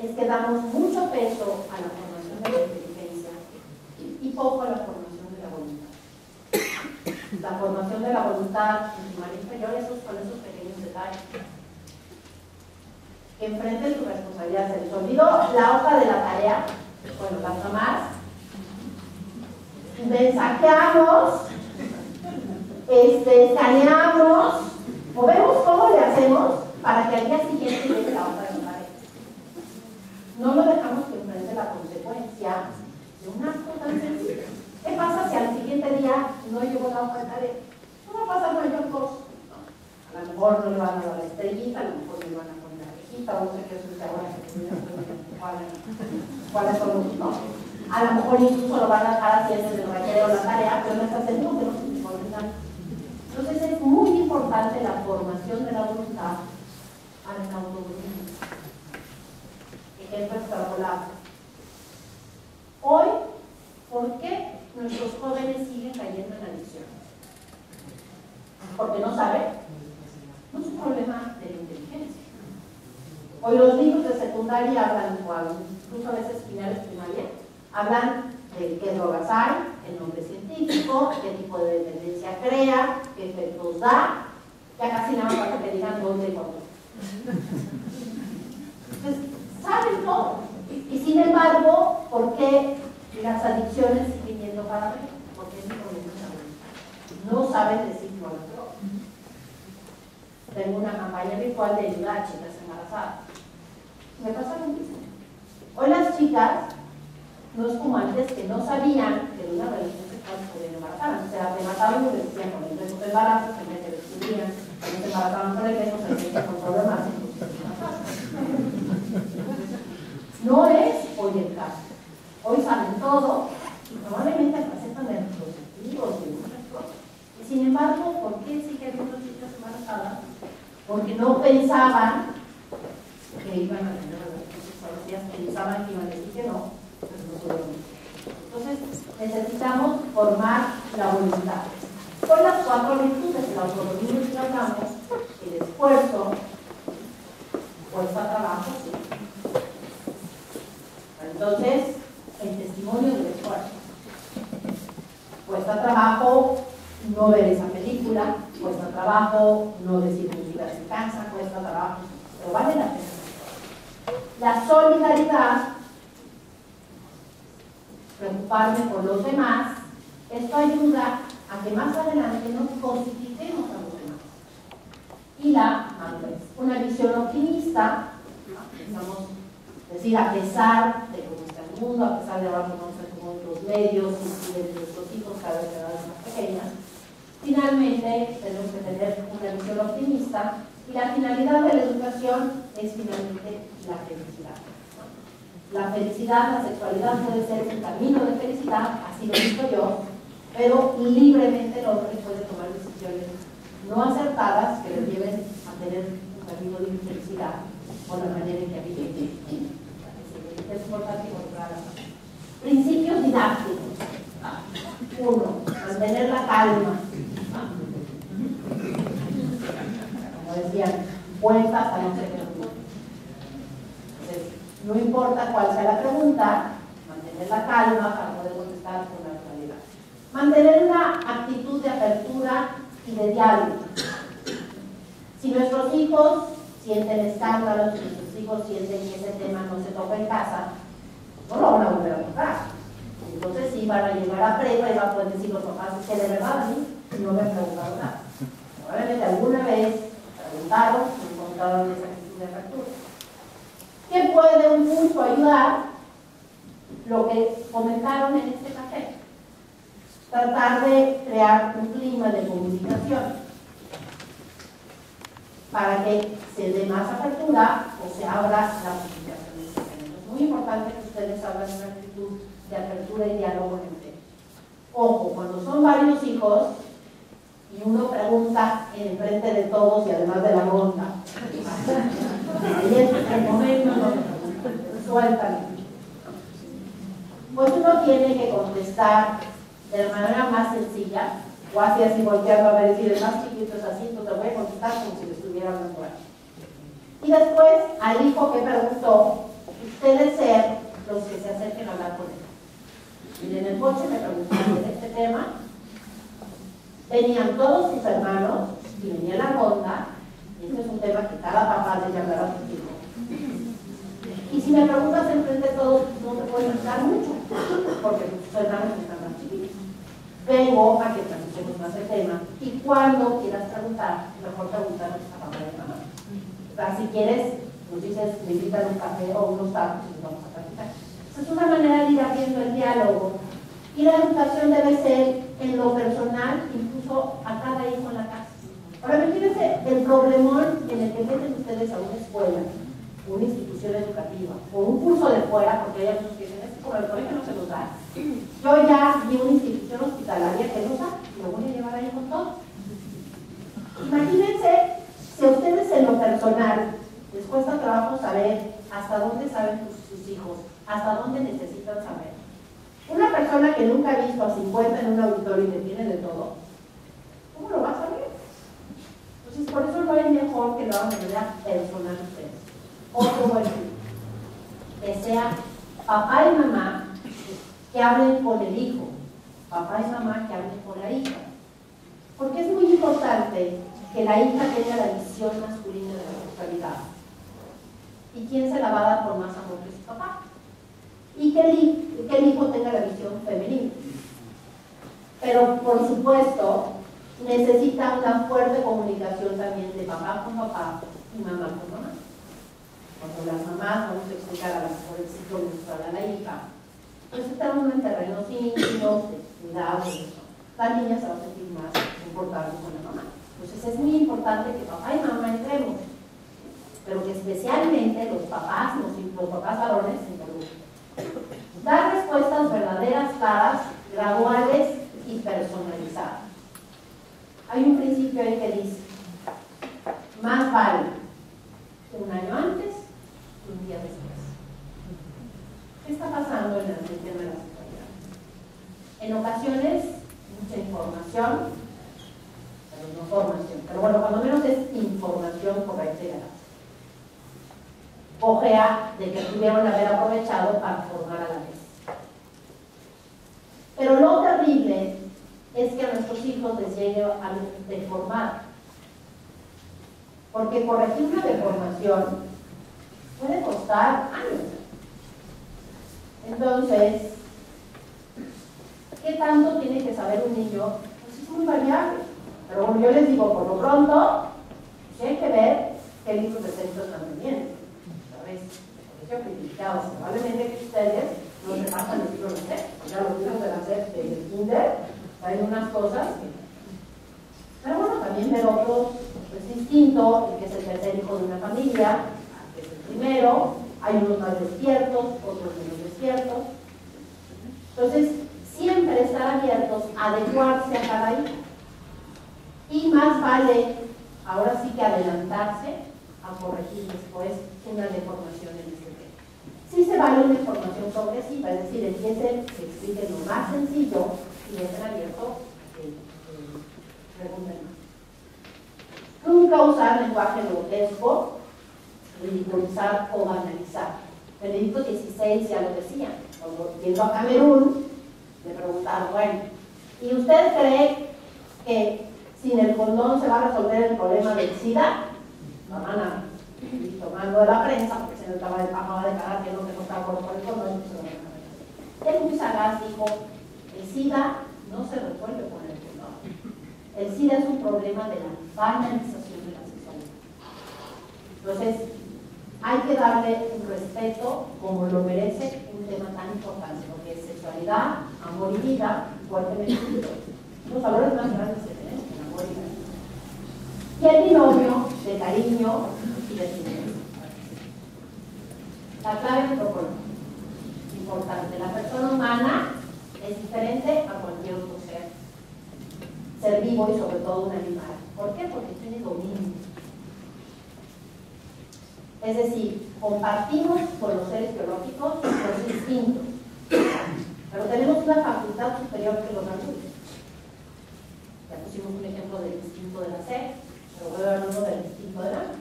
es que damos mucho peso a la formación de la inteligencia y poco a la formación de la voluntad. La formación de la voluntad en primaria inferior, con esos pequeños detalles. Que enfrenten su responsabilidad. Se les olvidó la hoja de la tarea, bueno, las mamás. Mensajeamos, escaneamos, o vemos cómo le hacemos para que al día siguiente llegue la hoja de la tarea. No lo dejamos que enfrente la consecuencia de un acto tan sencillo. ¿Qué pasa si al siguiente día no llegó la hoja de tarea? No va a pasar mayor cosa. No. A lo mejor no le van a dar la estrellita, a lo mejor le van a poner la rejita, o no sé qué es lo ahora cuáles son los no. A lo mejor incluso lo van a dejar haciendo en el recreo la tarea, pero no está seguro que no se les olvidar. Entonces es muy importante la formación de la voluntad al autodominio. Ejemplo extrapolado. Hoy, ¿por qué nuestros jóvenes siguen cayendo en adicciones? Porque no saben. No es un problema de la inteligencia. Hoy los niños de secundaria hablan, o incluso a veces finales primaria, hablan de qué drogas hay, el nombre científico, qué tipo de dependencia crea, qué efectos da, ya casi nada para que digan dónde y cuándo. Entonces, saben todo. Y sin embargo, ¿por qué las adicciones siguen yendo para arriba? Porque es un problema de salud. No saben decir no a la droga. Tengo una campaña virtual de ayuda a chicas embarazadas. Me pasa lo mismo. Hoy las chicas no es como antes que no sabían que de una relación sexual se podían embarazar. O sea, se mataban y les decían con el beso de embarazo, se me descubrían, cuando se embarazaban por el beso, se metían con problemas. No es hoy el caso. Hoy saben todo y probablemente hasta sepan de anticonceptivos y muchas cosas. Y sin embargo, ¿por qué siguen muchas chicas embarazadas? Porque no pensaban que iban a tener relaciones sexuales, pensaban que iban a decir que no, pero no pudieron. Entonces, necesitamos formar la voluntad. Con las 4 virtudes de la autonomía que hablamos, el esfuerzo, cuesta trabajo, sí. Entonces, el testimonio del esfuerzo. Cuesta trabajo no ver esa película, cuesta trabajo no decir que mi vida se cansa, cuesta trabajo, pero vale la pena. La solidaridad, preocuparme por los demás, esto ayuda a que más adelante nos cosifiquemos a los demás. Y la madurez, una visión optimista, pensamos decir, a pesar de cómo está el mundo, a pesar de ahora conocer cómo los medios inciden nuestros hijos cada vez más pequeñas, finalmente tenemos que tener una visión optimista y la finalidad de la educación es finalmente la felicidad. La felicidad, la sexualidad puede ser un camino de felicidad, así lo digo yo, pero libremente el hombre puede tomar decisiones no acertadas que le lleven a tener un camino de infelicidad o la manera en que vive. Es importante encontrar principios didácticos. 1. Mantener la calma. Como decían, cuentas a no ser preguntas. Entonces, no importa cuál sea la pregunta, mantener la calma para poder contestar con naturalidad. Mantener una actitud de apertura y de diálogo. Si nuestros hijos sienten escándalos, si nuestros hijos sienten que ese tema no se toca en casa, no lo van a volver a tocar. Entonces sí van a llegar a prepa y van a poder decir los papás, es que de verdad a mí no me preguntaron nada. Probablemente alguna vez preguntaron y encontraron esa actitud de apertura. ¿Qué puede un curso ayudar? Lo que comentaron en este café. Tratar de crear un clima de comunicación para que se dé más apertura o se abra la comunicación. Es muy importante que ustedes hablen de una actitud de apertura y diálogo entre. Ojo, cuando son varios hijos y uno pregunta en frente de todos y además de la ronda, ahí es el momento donde sueltan. Pues uno tiene que contestar de la manera más sencilla, o así volteando a ver, decir, el más chiquito es así, tú te voy a contestar como si le estuviera hablando a él. Y después, al hijo que preguntó, ustedes ser los que se acerquen a hablar con él. Y en el coche me preguntaron de este tema, venían todos sus hermanos, y venía la ronda, y este es un tema que cada papá debe hablar a su hijo. Y si me preguntas enfrente de todos, no te puedo explicar mucho, porque tus hermanos están más chiquitos. Vengo a que platiquemos más el tema y cuando quieras preguntar, mejor preguntar a papá y mamá. O sea, si quieres, nos dices, me invitan un café o unos tacos y vamos a platicar. Es una manera de ir abriendo el diálogo. Y la educación debe ser en lo personal, incluso a cada hijo en la casa. Ahora, imagínense el problemón en el que meten ustedes a una escuela, una institución educativa o un curso de fuera, porque hay algunos que dicen, es como el colegio no se los da. Yo ya vi una institución hospitalaria que no da, y lo voy a llevar ahí con todo. Imagínense si a ustedes en lo personal les cuesta trabajo saber hasta dónde saben sus hijos, hasta dónde necesitan saber. Una persona que nunca ha visto a 50 en un auditorio y que tiene de todo, ¿cómo lo va a saber? Entonces, por eso no es mejor que lo hagan de manera personal ustedes. Otro buen tip, que sea papá y mamá que hablen con el hijo, papá y mamá que hablen con la hija. Porque es muy importante que la hija tenga la visión masculina de la sexualidad. ¿Y quién se la va a dar por más amor que su papá? Y que el hijo tenga la visión femenina. Pero, por supuesto, necesita una fuerte comunicación también de papá con papá y mamá con mamá. Cuando las mamás vamos a explicar a las mejores ciclo menstrual a la hija, pues estamos en terrenos íntimos, de cuidado y eso. La niña se va a sentir más importante con la mamá. Entonces es muy importante que papá y mamá entremos, pero que especialmente los papás varones se involucren. Dar respuestas verdaderas, claras, graduales y personalizadas. Hay un principio ahí que dice, más vale un año antes que un día después. ¿Qué está pasando en el tema de la sexualidad? En ocasiones, mucha información, pero no formación. Pero bueno, cuando menos es información correcta y veraz. Ojea de que pudieron haber aprovechado para formar a la vez. Pero lo terrible es que a nuestros hijos les llegue a deformar. Porque corregir una deformación puede costar años. Entonces, ¿qué tanto tiene que saber un niño? Pues es muy variable. Pero bueno, yo les digo, por lo pronto, pues hay que ver qué libros de texto están vendiendo. ¿Sabes? Colegio privilegiado, probablemente que ustedes no se pasan el libro de texto. Ya los libros de la SEP del kinder traen unas cosas que... Pero bueno, también ver otros es distinto, el que es el tercer hijo de una familia, que es el primero, hay unos más despiertos, otros menos despiertos. Entonces, siempre estar abiertos a adecuarse a cada hijo. Y más vale, ahora sí que adelantarse a corregir después una deformación en este tema. Sí se vale una información progresiva, es decir, empiecen, se expliquen lo más sencillo y estén abiertos a que pregunten más. Nunca usar lenguaje grotesco, ridiculizar o banalizar. Benedicto XVI ya lo decía, cuando yendo a Camerún, le preguntaron, bueno, ¿y usted cree que sin el condón se va a resolver el problema del SIDA? La van a ir tomando de la prensa, porque se nos acaba de cagar que no está de acuerdo con el condón, y se lo van a cagar. Él muy sagaz dijo, el SIDA no se resuelve con el condón. El SIDA es un problema de la banalización de la sexualidad. Entonces, hay que darle un respeto como lo merece un tema tan importante, porque es sexualidad, amor y vida, fuertemente unidos. Los valores más grandes que tenemos, el amor y la vida. Y el binomio de cariño y de silencio. La clave antropológica. Importante, la persona humana es diferente a cualquier otro ser vivo y sobre todo un animal. ¿Por qué? Porque tiene dominio. Es decir, compartimos con los seres biológicos los instintos, pero tenemos una facultad superior que los adultos. Ya pusimos un ejemplo del instinto de la sed, pero voy a dar uno del instinto del hambre.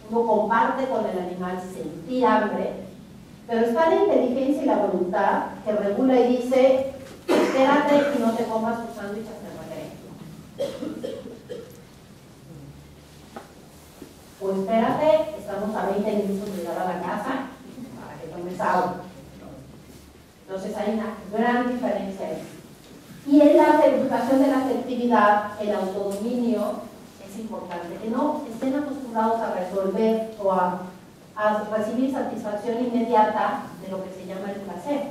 Uno comparte con el animal sentir hambre, pero está la inteligencia y la voluntad que regula y dice, espérate y no te comas tus sándwiches hasta el recreo. O espérate, estamos a 20 minutos de llegar a la casa para que tomes agua. Entonces hay una gran diferencia ahí. Y en la educación de la afectividad, el autodominio es importante, que no estén acostumbrados a resolver o a recibir satisfacción inmediata de lo que se llama el placer.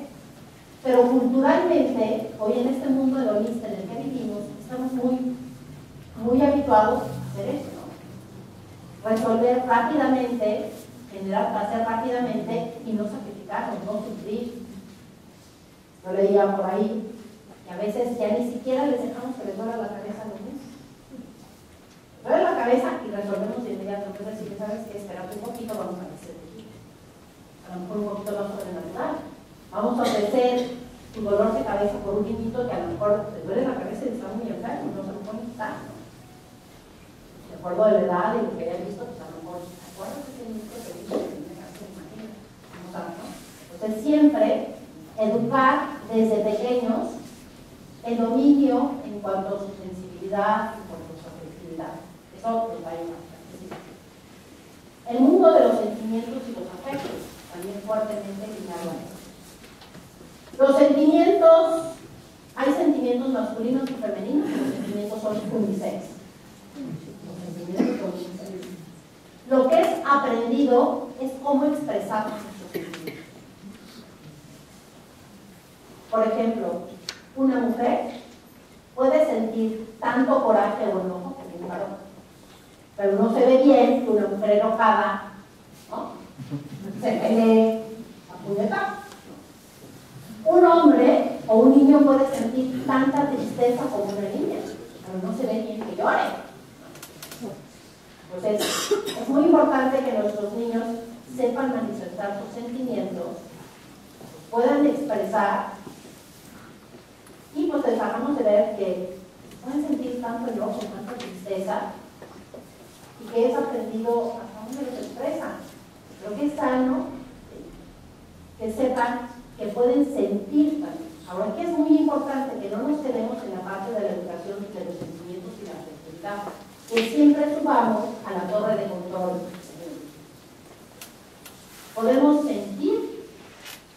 Pero culturalmente, hoy en este mundo hedonista en el que vivimos, estamos muy habituados a hacer eso, ¿no? Resolver rápidamente, generar placer rápidamente y no sacrificarnos, no sufrir. Yo leía por ahí que a veces ya ni siquiera les dejamos que les duela la cabeza a los niños. Duele la cabeza y resolvemos de inmediato. Entonces, si sabes que espérate un poquito, vamos a hacer a lo mejor un poquito más sobrenatural. Vamos a ofrecer tu dolor de cabeza por un niñito que a lo mejor le duele la cabeza y está muy enfermo, no se lo puede quitar, ¿no? De acuerdo de la edad y lo que haya visto, pues a lo mejor, ¿te acuerdas de ese niñito que dice que tiene cáncer? Imagina, ¿no? Entonces siempre educar desde pequeños el dominio en cuanto a su sensibilidad, en cuanto a su afectividad. Eso les va a ayudar. El mundo de los sentimientos y los afectos, también fuertemente ligado a eso. Los sentimientos, hay sentimientos masculinos y femeninos, y los sentimientos son unisex. Los sentimientos son unisex. Lo que es aprendido es cómo expresamos nuestros sentimientos. Por ejemplo, una mujer puede sentir tanto coraje o enojo como un varón, pero no se ve bien que una mujer enojada, ¿no?, se pelee a puñetazos. Un hombre o un niño puede sentir tanta tristeza como una niña, pero no se ve bien que llore. Entonces, es muy importante que nuestros niños sepan manifestar sus sentimientos, puedan expresar, y pues dejamos de ver que pueden sentir tanto enojo, tanta tristeza, y que es aprendido a cómo se los expresan. Creo que es sano que sepan que pueden sentir también. Ahora, aquí es muy importante que no nos quedemos en la parte de la educación de los sentimientos y la afectividad, que siempre subamos a la torre de control. Podemos sentir,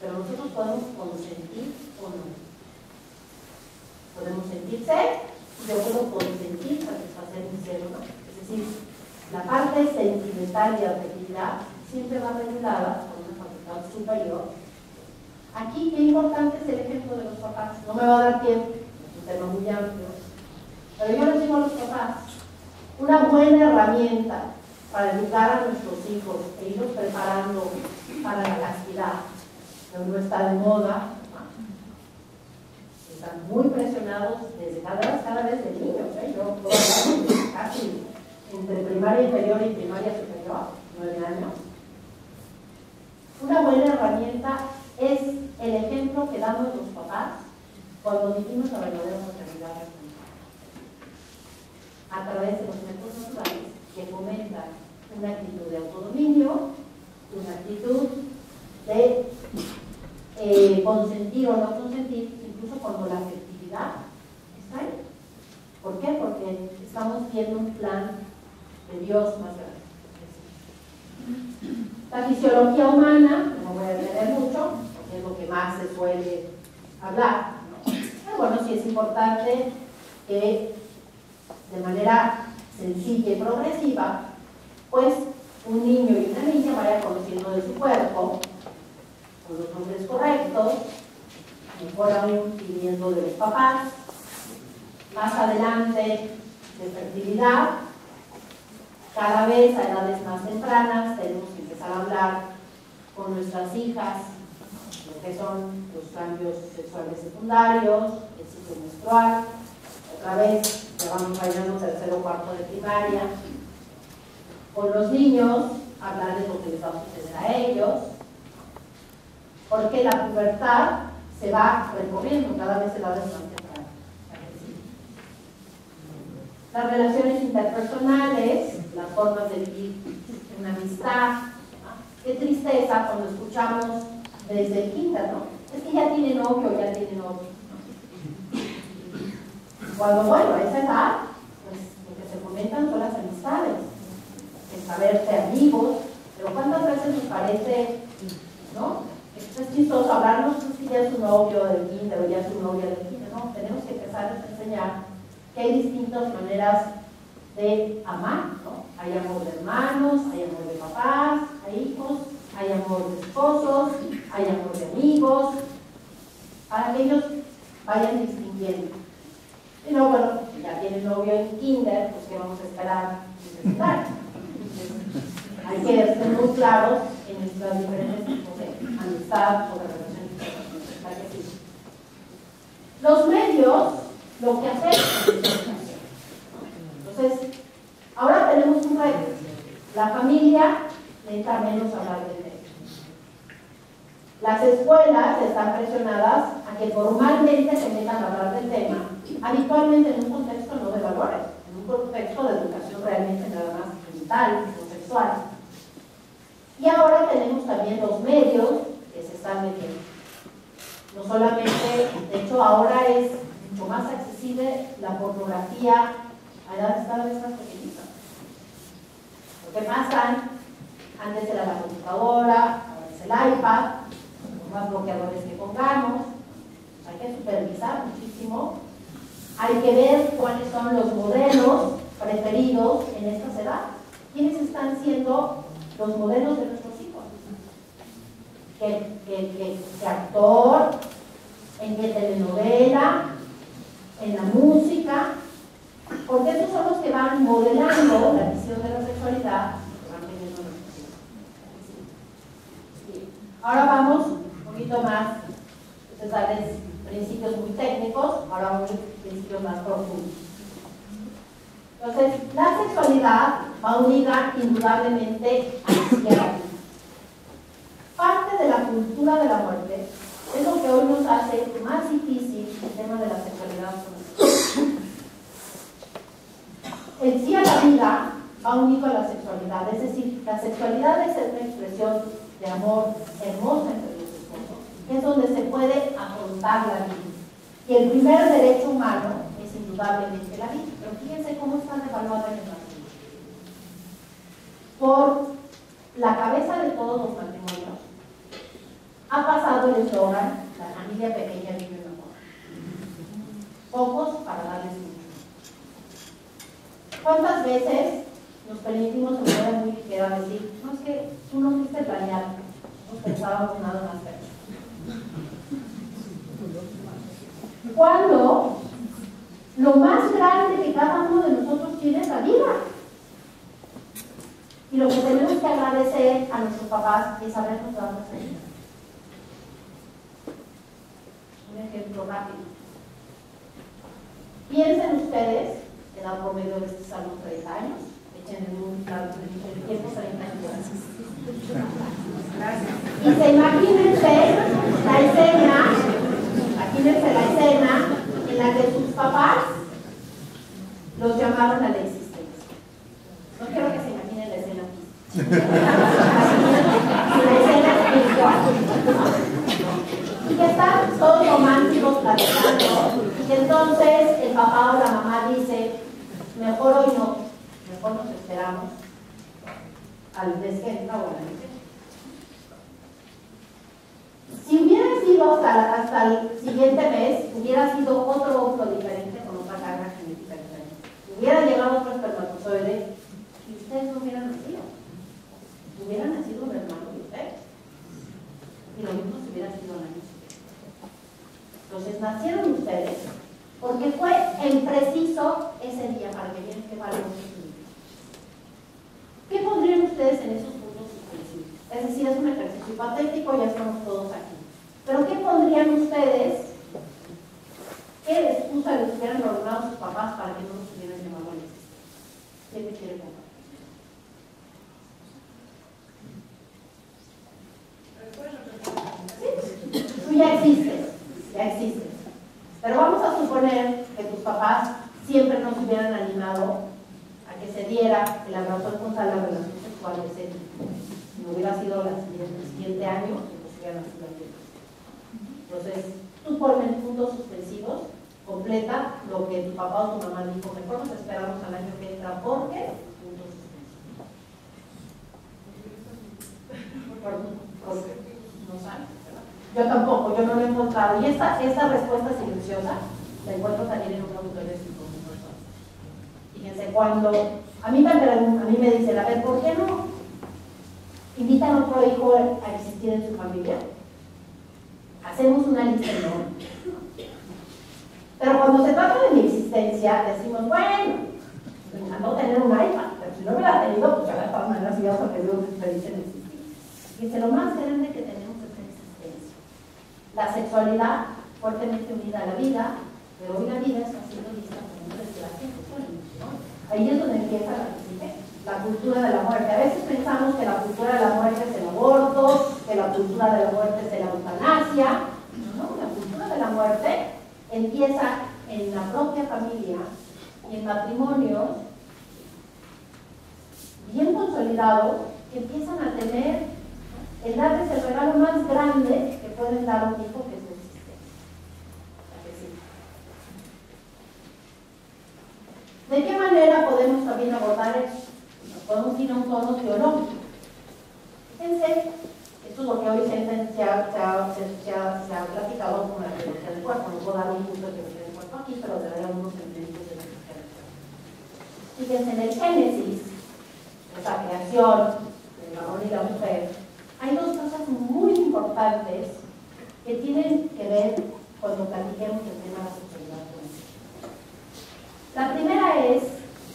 pero nosotros podemos consentir o no. Podemos sentir sed, y yo puedo consentir satisfacer mi sed o no. Es decir, la parte sentimental y afectividad siempre va regulada por una facultad superior. Aquí, qué importante es el ejemplo de los papás. No me va a dar tiempo, es un tema muy amplio, pero yo les digo a los papás, una buena herramienta para educar a nuestros hijos e irlos preparando para la castidad, que no está de moda, están muy presionados desde cada vez de niños, yo puedo hablar de casi entre primaria inferior y primaria superior, 9 años. Una buena herramienta es el ejemplo que damos los papás cuando vivimos la verdadera maternidad a través de los métodos naturales que fomentan una actitud de autodominio, una actitud de consentir o no consentir, incluso cuando la afectividad está ahí. ¿Por qué? Porque estamos viendo un plan de Dios más grande. La fisiología humana, no voy a detener mucho, porque es lo que más se suele hablar, ¿no? Pero bueno, sí es importante que de manera sencilla y progresiva, pues un niño y una niña vayan conociendo de su cuerpo, con los nombres correctos, mejor aún pidiendo de los papás, más adelante de fertilidad. Cada vez a edades más tempranas tenemos que empezar a hablar con nuestras hijas lo que son los cambios sexuales secundarios, el ciclo menstrual. Otra vez ya vamos rayando tercero o cuarto de primaria. Con los niños, hablar de lo que les va a suceder a ellos, porque la pubertad se va recorriendo cada vez edades más tempranas. Las relaciones interpersonales, las formas de vivir una amistad. Qué tristeza cuando escuchamos desde el kinder, ¿no? Es que ya tiene novio, ya tiene novio. Cuando, bueno, a esa edad, pues lo que se fomentan son las amistades, el saberse amigos, pero ¿cuántas veces nos parece, ¿no? Es chistoso hablarnos si ya es un novio del kinder o ya es un novio del kinder, ¿no? Tenemos que empezar a enseñar que hay distintas maneras de amar, ¿no? Hay amor de hermanos, hay amor de papás, hay hijos, hay amor de esposos, hay amor de amigos, para que ellos vayan distinguiendo. Y no, bueno, si ya tienen novio en kinder, pues ¿qué vamos a esperar? Hay que ser muy claros en nuestras diferentes tipos de amistad o de relaciones interpersonales. Los medios, lo que hacen. Entonces, ahora tenemos un reto. La familia necesita menos hablar del tema. Las escuelas están presionadas a que formalmente se metan a hablar del tema, habitualmente en un contexto no de valores, en un contexto de educación realmente nada más mental o sexual. Y ahora tenemos también los medios que se están metiendo. No solamente ahora es mucho más accesible la pornografía a edades cada vez más pequeñitas. Lo que pasan, antes era la computadora, ahora es el iPad, los más bloqueadores que pongamos, hay que supervisar muchísimo, hay que ver cuáles son los modelos preferidos en estas edades. ¿Quiénes están siendo los modelos de nuestros hijos? ¿Qué actor? ¿En qué telenovela? ¿En la música? Porque esos son los que van modelando la visión de la sexualidad. Ahora vamos un poquito más, darles principios muy técnicos, ahora vamos a principios más profundos. Entonces, la sexualidad va unida indudablemente a la vida. Parte de la cultura de la muerte es lo que hoy nos hace más difícil el tema de la sexualidad. El sí a la vida va unido a la sexualidad, es decir, la sexualidad es una expresión de amor hermosa entre los esposos, es donde se puede afrontar la vida. Y el primer derecho humano es indudablemente la vida. Pero fíjense cómo está devaluada en el matrimonio. Por la cabeza de todos los matrimonios ha pasado el eslogan: la familia pequeña vive mejor. Pocos para darles mucho. ¿Cuántas veces nos permitimos de manera muy ligera decir: no, es que tú no fuiste planeado, no pensábamos nada más que eso? Cuando lo más grande que cada uno de nosotros tiene es la vida. Y lo que tenemos que agradecer a nuestros papás es habernos dado esa vida. Un ejemplo rápido. Piensen ustedes, edad promedio de este salón 30 años, echen en un lado el tiempo 30 años. Y se imagínense la escena, imagínense la escena en la que sus papás los llamaron a la existencia. No quiero que se imaginen la escena física. La escena espiritual. Y que están todos románticos platicando. Y que entonces el papá o la mamá dice: mejor hoy no, mejor nos esperamos al mes que entra o al año que entra. Si hubiera sido hasta el siguiente mes, hubiera sido otro óvulo diferente con otra carga genética diferente. Hubiera llegado otro espermatozoide y ustedes no hubieran nacido. Hubieran nacido un hermano de ustedes. Y lo mismo si hubiera sido el año siguiente. Entonces nacieron ustedes porque fue en preciso ese día para que vieran qué valor tienen. ¿Qué pondrían ustedes en esos puntos suspensivos? Es decir, es un ejercicio hipotético, ya estamos todos aquí. Pero ¿qué pondrían ustedes? ¿Qué excusa les hubieran ordenado a sus papás para que no los hubieran llamado a la existencia? ¿Quién les quiere contar? Sí, tú ya existes. Pero vamos a suponer que tus papás siempre nos hubieran animado a que se diera el abrazo espontáneo a la relación sexual de ese tipo. Si no hubiera sido el siguiente año, pues hubieran nacido aquí. Entonces, tú pones puntos suspensivos, completa lo que tu papá o tu mamá dijo: mejor nos esperamos al año que entra porque puntos suspensivos. Porque no sabes. Yo tampoco, yo no lo he encontrado. Y esta respuesta silenciosa la encuentro también en un autor de 5 minutos. Fíjense, cuando a mí me dicen: a ver, ¿por qué no invitan a otro hijo a existir en su familia? Hacemos una lista enorme. Pero cuando se trata de mi existencia, decimos: bueno, me encantó tener un iPad, pero si no me la he tenido, pues ya de todas maneras iba a perder una experiencia en existir. Fíjense, lo más grande que tenemos es la existencia. La sexualidad fuertemente unida a la vida, pero hoy la vida está siendo vista como una desgracia, ¿no? Ahí es donde empieza la cultura de la muerte. A veces pensamos que la cultura de la muerte es el aborto, que la cultura de la muerte es la eutanasia. No, la cultura de la muerte empieza en la propia familia y en matrimonios bien consolidados que empiezan a tener el darles el regalo más grande que pueden dar a un hijo, que es la existencia. ¿De qué manera podemos también abordar eso? Nos podemos ir a un tono teológico. Fíjense, esto es lo que hoy se ha platicado con la teología del cuerpo. No puedo dar un punto de teología del cuerpo aquí, pero daré algunos elementos de la teología del cuerpo. Fíjense, en el Génesis, esa creación del varón y la mujer, hay dos cosas muy importantes que tienen que ver cuando platiquemos el tema de la sexualidad. La primera es,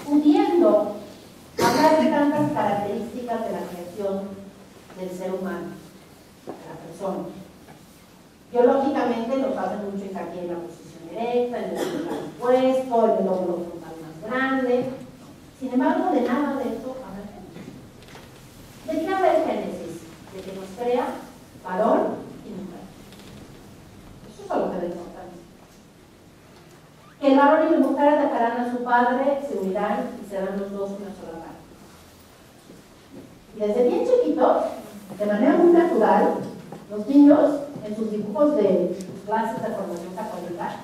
pudiendo hablar de tantas características de la creación del ser humano, de la persona. Biológicamente nos hace mucho hincapié en la posición erecta, en el lugar puesto, en el lóbulo frontal más grande. Sin embargo, de nada de eso habla el Génesis. ¿De qué habla el Génesis? De que nos crea varón y mujer. Eso es algo que da importancia. Que el varón y la mujer dejarán a su padre, se unirán y serán los dos una sola carne. Y desde bien chiquitos, de manera muy natural, los niños en sus dibujos de sus clases de formación católica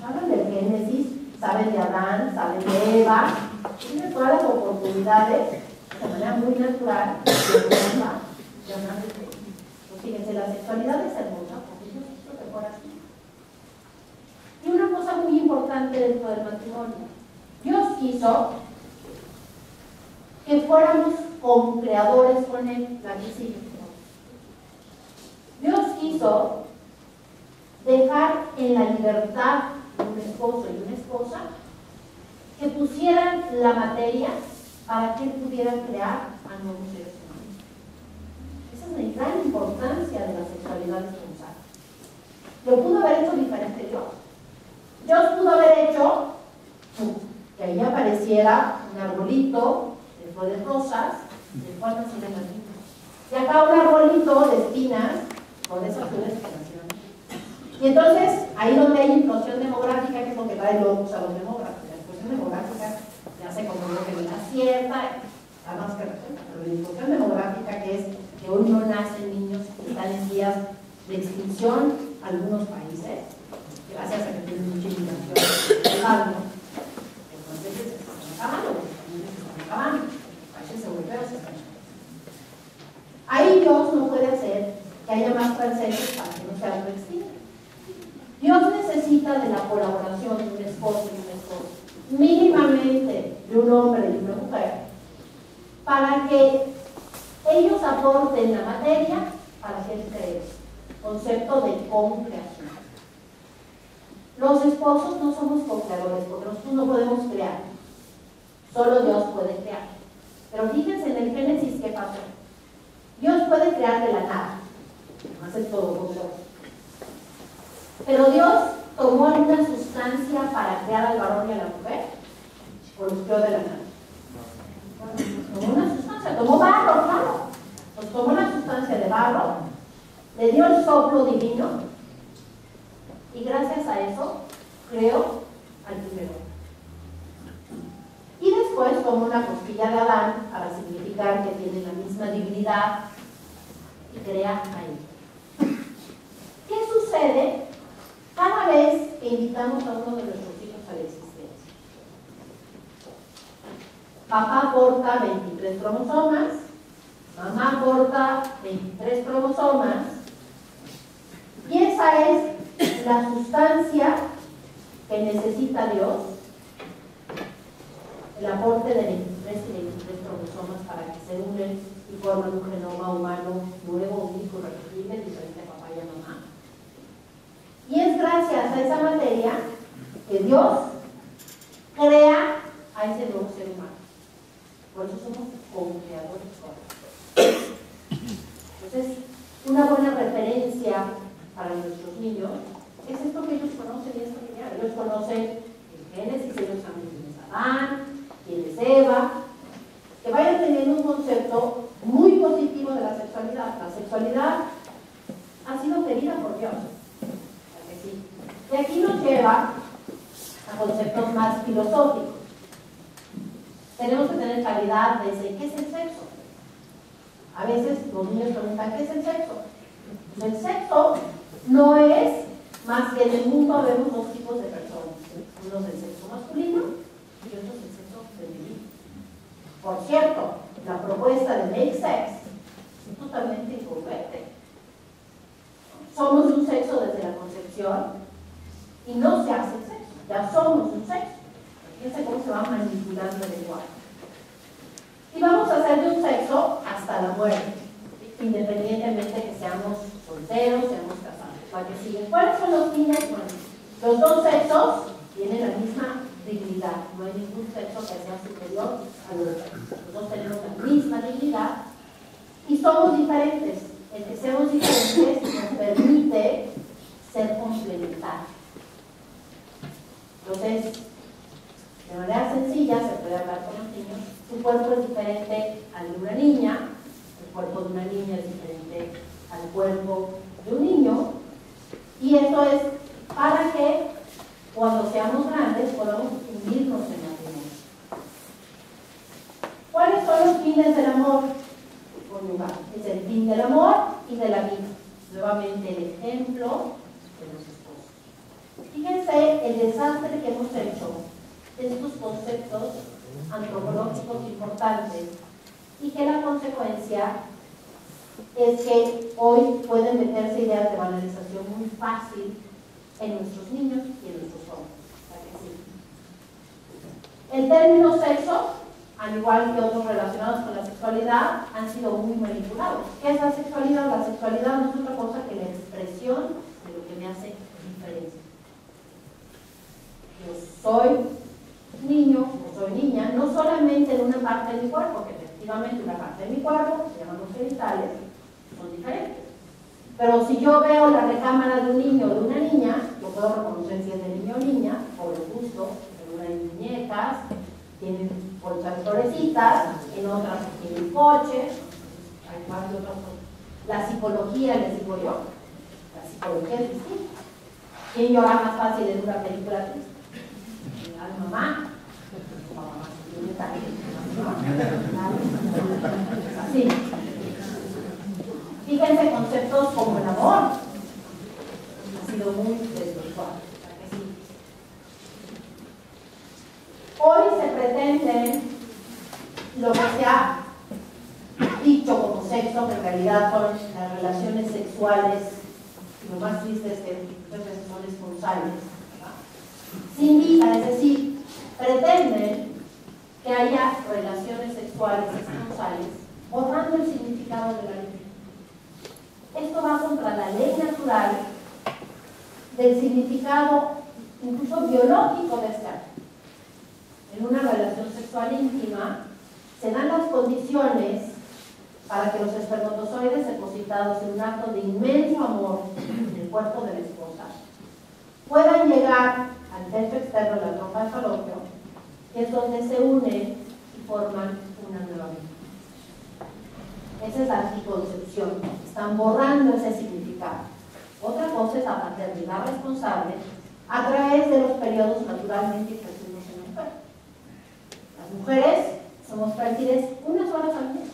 hablan del Génesis, saben de Adán, saben de Eva, tienen todas las oportunidades de manera muy natural de hablar de Dios. Pues fíjense, la sexualidad es hermosa porque Dios quiso que fuera así. Y una cosa muy importante dentro del matrimonio, Dios quiso que fuéramos co-creadores con Él, la que sigue. Dios quiso dejar en la libertad de un esposo y una esposa que pusieran la materia para que Él pudiera crear a nuevos seres humanos. Esa es la gran importancia de la sexualidad esponsal. Lo pudo haber hecho diferente Dios. Dios pudo haber hecho que ahí apareciera un arbolito de flores rosas, del cual nacieran las niñas. Y acá un arbolito de espinas con esas flores que nacieron. Y entonces, ahí donde hay implosión demográfica, que es lo que trae locos a los demógrafos, la implosión demográfica ya se comprobó que no es cierta, además que resulta, pero la implosión demográfica, que es que hoy no nacen niños que están en vías de extinción en algunos países, gracias a que tienen mucha inmigración legal, entonces se están acabando, los familias se están acabando, los países europeos se están acabando. Ahí Dios no puede hacer que haya más transexuales para que no se autoextinga. Dios necesita de la colaboración de un esposo y una esposa, mínimamente de un hombre y una mujer, para que ellos aporten la materia para que Él cree. Concepto de co-creación. Los esposos no somos co-creadores, porque nosotros no podemos crear. Solo Dios puede crear. Pero fíjense en el Génesis qué pasó. Dios puede crear de la nada. Además es todopoderoso. Pero Dios tomó alguna sustancia para crear al varón y a la mujer, o los creó de la nada. Tomó una sustancia, tomó barro, claro. Pues tomó una sustancia de barro, le dio el soplo divino, y gracias a eso creó al primero. Y después tomó una costilla de Adán para significar que tiene la misma divinidad y crea a él. ¿Qué sucede cada vez que invitamos a uno de nuestros hijos a la existencia? Papá aporta 23 cromosomas, mamá aporta 23 cromosomas, y esa es la sustancia que necesita Dios, el aporte de 23 y 23 cromosomas para que se unen y formen un genoma humano nuevo, único, repetible, diferente a papá y a mamá. Y es gracias a esa materia que Dios crea a ese nuevo ser humano. Por eso somos co-creadores. Entonces, una buena referencia para nuestros niños es esto que ellos conocen y esto que ya. Ellos conocen el Génesis, ellos saben quién es Adán, quién es Eva, que vayan teniendo un concepto muy positivo de la sexualidad. La sexualidad ha sido querida por Dios. Sí. Y aquí nos lleva a conceptos más filosóficos. Tenemos que tener claridad desde qué es el sexo. A veces los niños preguntan, ¿qué es el sexo? Pues el sexo no es más que en el mundo vemos dos tipos de personas, unos del sexo masculino y otros del Por cierto, la propuesta de Make Sex es totalmente incorrecta. Somos un sexo desde la concepción y no se hace sexo, ya somos un sexo. Fíjense cómo se va manipulando el lenguaje. Y vamos a hacer de un sexo hasta la muerte, independientemente de que seamos solteros, seamos casados. ¿Para qué siguen? ¿Cuáles son los fines? Bueno, los dos sexos tienen la misma dignidad, no hay ningún sexo que sea superior al otro. Los dos tenemos la misma dignidad y somos diferentes. El que seamos diferentes nos permite ser complementarios. Entonces, de manera sencilla, se puede hablar con los niños. Su cuerpo es diferente al de una niña, el cuerpo de una niña es diferente al cuerpo de un niño, y esto es para que cuando seamos grandes podamos unirnos en matrimonio. ¿Cuáles son los fines del amor conyugal? Es el fin del amor y de la vida. Nuevamente el ejemplo de los esposos. Fíjense el desastre que hemos hecho de estos conceptos antropológicos importantes y que la consecuencia es que hoy pueden meterse ideas de banalización muy fácil en nuestros niños y en nuestros jóvenes. El término sexo, al igual que otros relacionados con la sexualidad, han sido muy manipulados. ¿Qué es la sexualidad? La sexualidad no es otra cosa que la expresión de lo que me hace diferente. Yo soy niño o soy niña, no solamente en una parte de mi cuerpo, que efectivamente una parte de mi cuerpo, se llaman los genitales, son diferentes. Pero si yo veo la recámara de un niño o de una niña, yo puedo reconocer si es de niño o niña, por el gusto. En una hay muñecas, tienen bolsas florecitas, en otras tienen coches, hay más de otras cosas. La psicología, les digo yo, la psicología es distinta. ¿Quién llora más fácil en una película triste? La mamá. Así. Fíjense conceptos como el amor. Ha sido muy desvirtuado. Hoy se pretende lo que se ha dicho como sexo, que en realidad son las relaciones sexuales, y lo más triste es que muchas veces son esponsales, sin vida, es decir, pretenden que haya relaciones sexuales esponsales borrando el significado de la ley. Esto va contra la ley natural del significado incluso biológico de este acto. En una relación sexual íntima se dan las condiciones para que los espermatozoides depositados en un acto de inmenso amor en el cuerpo de la esposa puedan llegar al techo externo de la trompa de falopio, que es donde se unen y forman una nueva vida. Esa es la anticoncepción. Están borrando ese significado. Otra cosa es la paternidad responsable a través de los periodos naturalmente fértiles en la mujer. Las mujeres somos fértiles unas horas al mes.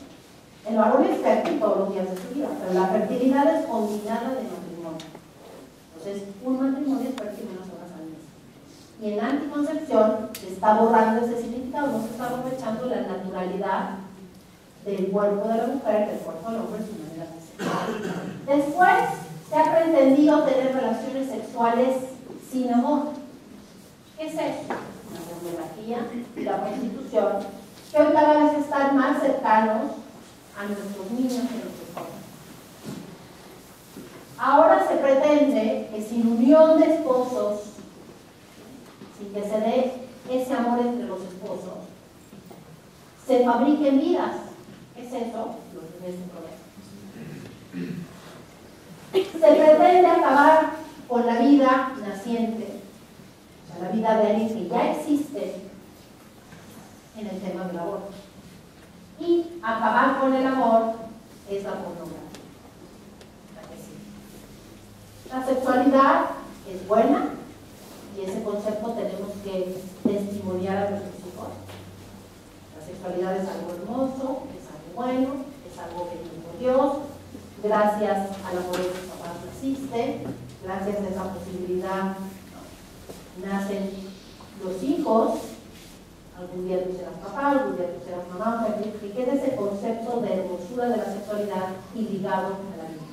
El varón es fértil todos los días de su vida, pero la fertilidad es combinada de matrimonio. Entonces, un matrimonio es fértil unas horas al mes. Y en la anticoncepción se está borrando ese significado, no se está aprovechando la naturalidad del cuerpo de la mujer, del cuerpo del hombre en su manera sexual. Después se ha pretendido tener relaciones sexuales sin amor. ¿Qué es eso? La pornografía y la prostitución, que hoy cada vez están más cercanos a nuestros niños y a nuestros jóvenes. Ahora se pretende que sin unión de esposos, sin que se dé ese amor entre los esposos, se fabriquen vidas. ¿Qué es eso? Los bebés de progreso. Se pretende acabar con la vida naciente, o sea, la vida de alguien que ya existe en el tema del aborto. Y acabar con el amor es la pornografía. La sexualidad es buena y ese concepto tenemos que testimoniar a nuestros hijos. La sexualidad es algo hermoso, es algo bueno, es algo que por Dios, gracias al amor de tus papás naciste, gracias a esa posibilidad nacen los hijos, gobiernos eras papá, los gobiernos eras mamá, o sea, que quede ese concepto de hermosura de la sexualidad y ligado a la vida.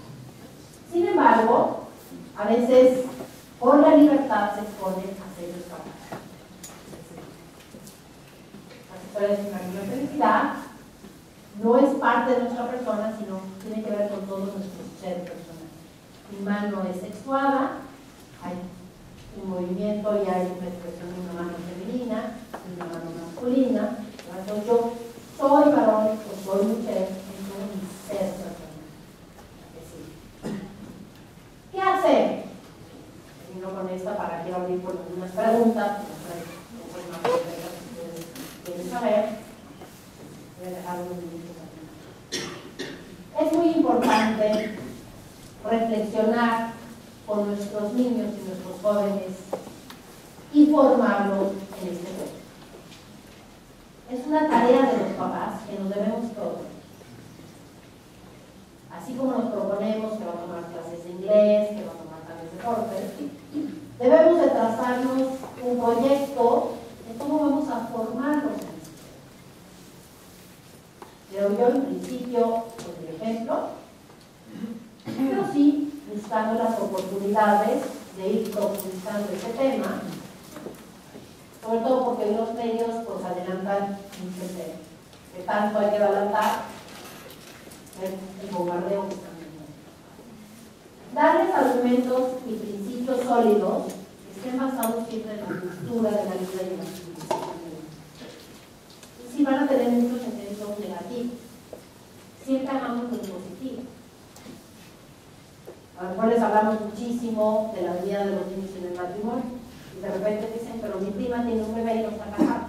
Sin embargo, a veces por la libertad se expone a serios papás. La sexualidad es una gran felicidad, no es parte de nuestra persona, sino tiene que ver con todo nuestro ser personal. Mi mano es sexuada, hay un movimiento y hay una expresión de una mano femenina y una mano masculina. Entonces yo soy varón o soy mujer, es mi ser personal. ¿Qué hacer? Termino con esta para que abrir por algunas preguntas, que ustedes quieren saber. Voy a dejar unos minutos aquí. Es muy importante reflexionar con nuestros niños y nuestros jóvenes y formarlos en este tema. Es una tarea de los papás que nos debemos todos. Así como nos proponemos que va a tomar clases de inglés, que va a tomar clases de deporte, debemos de trazarnos un proyecto de cómo vamos a formarlos en esto. Pero yo en principio, por ejemplo, pero sí buscando las oportunidades de ir profundizando ese tema, sobre todo porque los medios pues adelantan mucho el tema. Que tanto hay que adelantar el bombardeo que están teniendo. Darles argumentos y principios sólidos que estén basados siempre en la cultura de la vida y en la civilización. Y sí van a tener muchos sentimientos negativos. Siempre amamos lo positivo. A lo mejor les hablamos muchísimo de la vida de los niños en el matrimonio y de repente dicen, pero mi prima tiene un bebé y no está casada,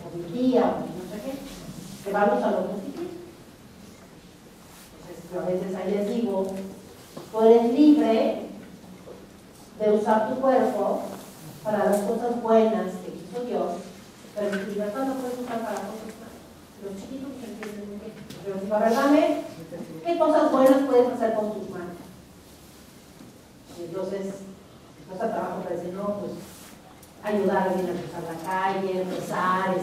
o mi tía, o no sé qué, que vamos a lo positivo. Entonces yo a veces ahí les digo, tú eres libre de usar tu cuerpo para las cosas buenas que hizo Dios, pero tu libertad no puedes usar para cosas malas. Los chiquitos se entienden muy bien. Pero digo, a ver, dame, ¿qué cosas buenas puedes hacer con tus manos? Y entonces, cuesta trabajo para decir, no, pues, ayudar a alguien a cruzar la calle, rezar,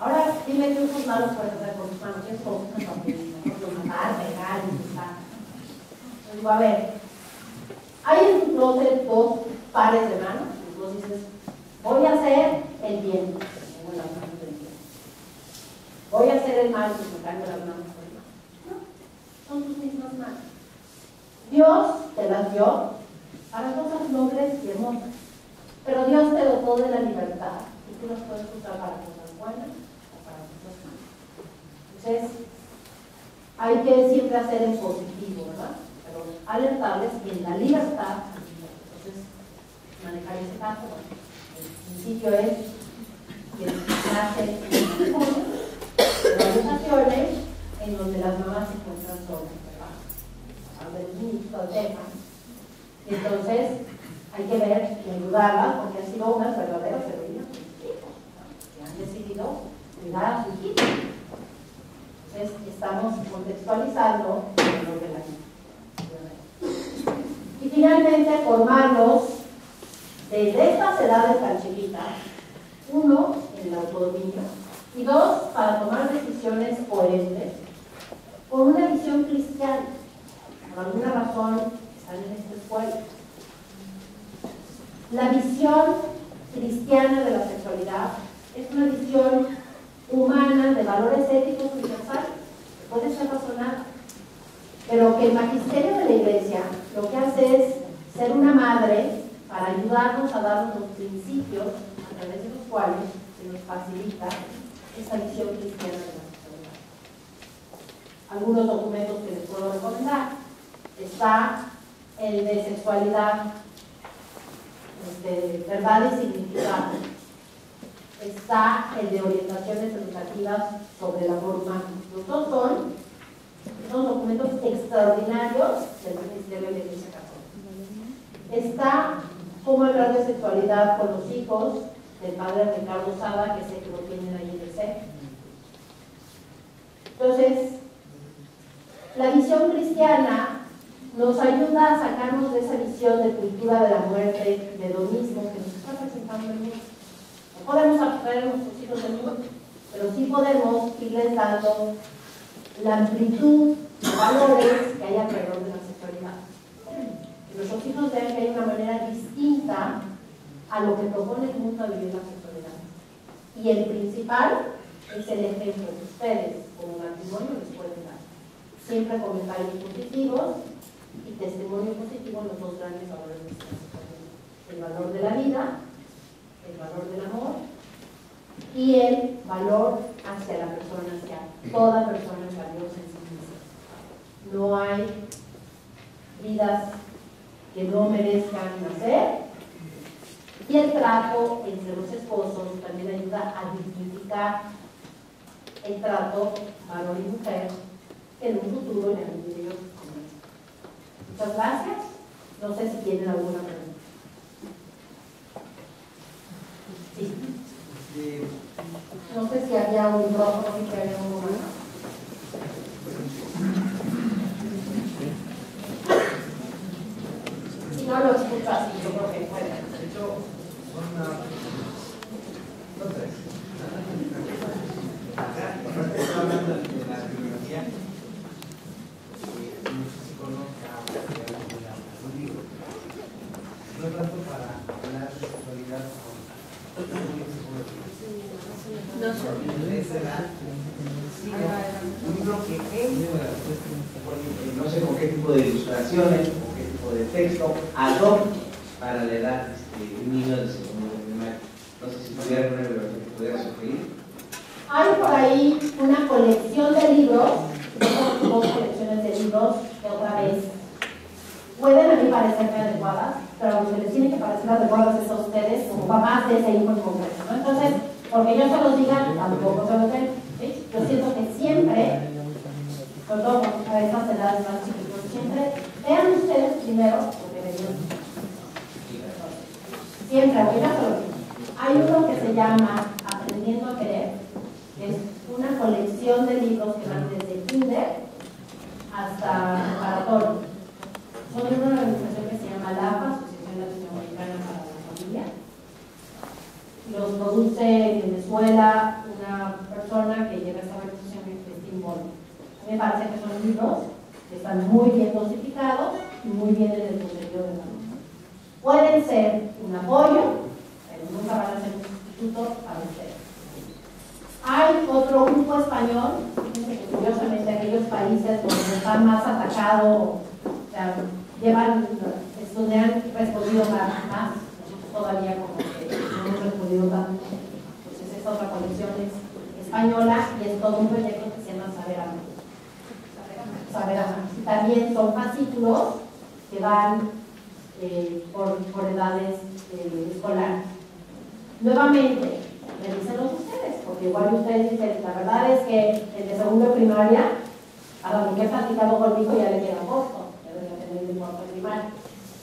Ahora, dime qué usos malos puedes hacer con tus manos. ¿Qué cosas también? Matar, pegar, insultar. Entonces digo, a ver, hay en tu closet dos pares de manos. Entonces dices, voy a hacer el bien. Tengo las manos del bien. Voy a hacer el mal, pues me caigo las manos por el mal. No, son tus mismas manos. Dios te las dio para cosas nobles y hermosas. Pero Dios te dotó de la libertad y tú las puedes usar para cosas buenas o para cosas malas. Entonces, hay que siempre hacer en positivo, ¿verdad? Pero alertarles que en la libertad, entonces, manejar ese caso, bueno, el principio es que nace en organizaciones en donde las mamás se encuentran solas, ¿verdad? Hablar de mucho tema. Y entonces hay que ver y ayudarlas porque han sido unas verdaderas heroínas de sus hijos, ¿no? Que han decidido cuidar a sus hijos. Entonces estamos contextualizando lo que la vida. Y finalmente formarlos desde estas edades tan chiquitas, uno, en el autodominio, y dos, para tomar decisiones coherentes con una visión cristiana. Por alguna razón están en esta escuela. La visión cristiana de la sexualidad es una visión humana de valores éticos universales, que puede ser razonada, pero que el magisterio de la Iglesia lo que hace es ser una madre para ayudarnos a darnos los principios a través de los cuales se nos facilita esta visión cristiana de la sexualidad. Algunos documentos que les puedo recomendar: está el de sexualidad, verdad y significado, está el de orientaciones educativas sobre el amor humano. Los dos son documentos extraordinarios del Ministerio de la Iglesia Católica. Está cómo hablar de sexualidad con los hijos, del padre Ricardo Sada, que sé que lo tienen ahí en el CEP. Entonces, la visión cristiana nos ayuda a sacarnos de esa visión de cultura de la muerte, de hedonismo que nos está presentando el mundo. No podemos abstraer a nuestros hijos del mundo, pero sí podemos irles dando la amplitud de valores que hay alrededor de la sexualidad. Que nuestros hijos vean que hay una manera distinta a lo que propone el mundo a vivir la sexualidad. Y el principal es el ejemplo que ustedes, como matrimonio, les pueden dar. Siempre comentarios positivos y testimonio positivo en los dos grandes valores de la sexualidad. El valor de la vida, el valor del amor y el valor hacia la persona, hacia toda persona valiosa en sí misma. No hay vidas que no merezcan nacer, y el trato entre los esposos también ayuda a dignificar el trato varón y mujer en un futuro en el medio como este. Muchas gracias. No sé si tienen alguna pregunta. Sí. No sé si había un micrófono, si había un momento. Si no lo escucho así, yo creo que puede. Hablando de la bibliografía, no sé si conozca un libro, no tanto para hablar de sexualidad un libro que no sé con qué tipo de ilustraciones, con qué tipo de texto, ad hoc para la edad de un niño de segundo de primaria. No sé si tuviera alguna bibliografía que pudiera sugerir. Hay por ahí una colección de libros, dos colecciones de libros que otra vez pueden a mí parecerme adecuadas, pero a los que les tienen que parecer adecuadas es a ustedes como papás de ese hijo en concreto, ¿no? Entonces, porque yo se los diga, tampoco se los den, ¿sí? Yo siento que siempre, sobre todo a estas edades más chiquitos, siempre vean ustedes primero lo que ven. Siempre, ahorita se los digo. Hay uno que se llama Aprendiendo a Querer, que es una colección de libros que van desde kinder hasta preparatorio. Son de una organización que se llama LAPA, Asociación Latinoamericana para la Familia. Los produce en Venezuela una persona que lleva esta organización, que es Christine Boll. A mí me parece que son libros que están muy bien dosificados y muy bien en el contenido de la noche. Pueden ser un apoyo, pero nunca van a ser un sustituto para ustedes. Hay otro grupo español, fíjense que curiosamente aquellos países donde están más atacados, o sea, es donde han respondido más, nosotros todavía como que no hemos respondido tanto. Entonces esta otra colección es española y es todo un proyecto que se llama Saber Amar. Saber Amar. También son fascículos que van por edades escolares. Nuevamente, revísenlos ustedes, porque igual ustedes dicen, la verdad es que el de segundo de primaria, a lo que he platicado conmigo ya le queda corto. De cuarto de primaria.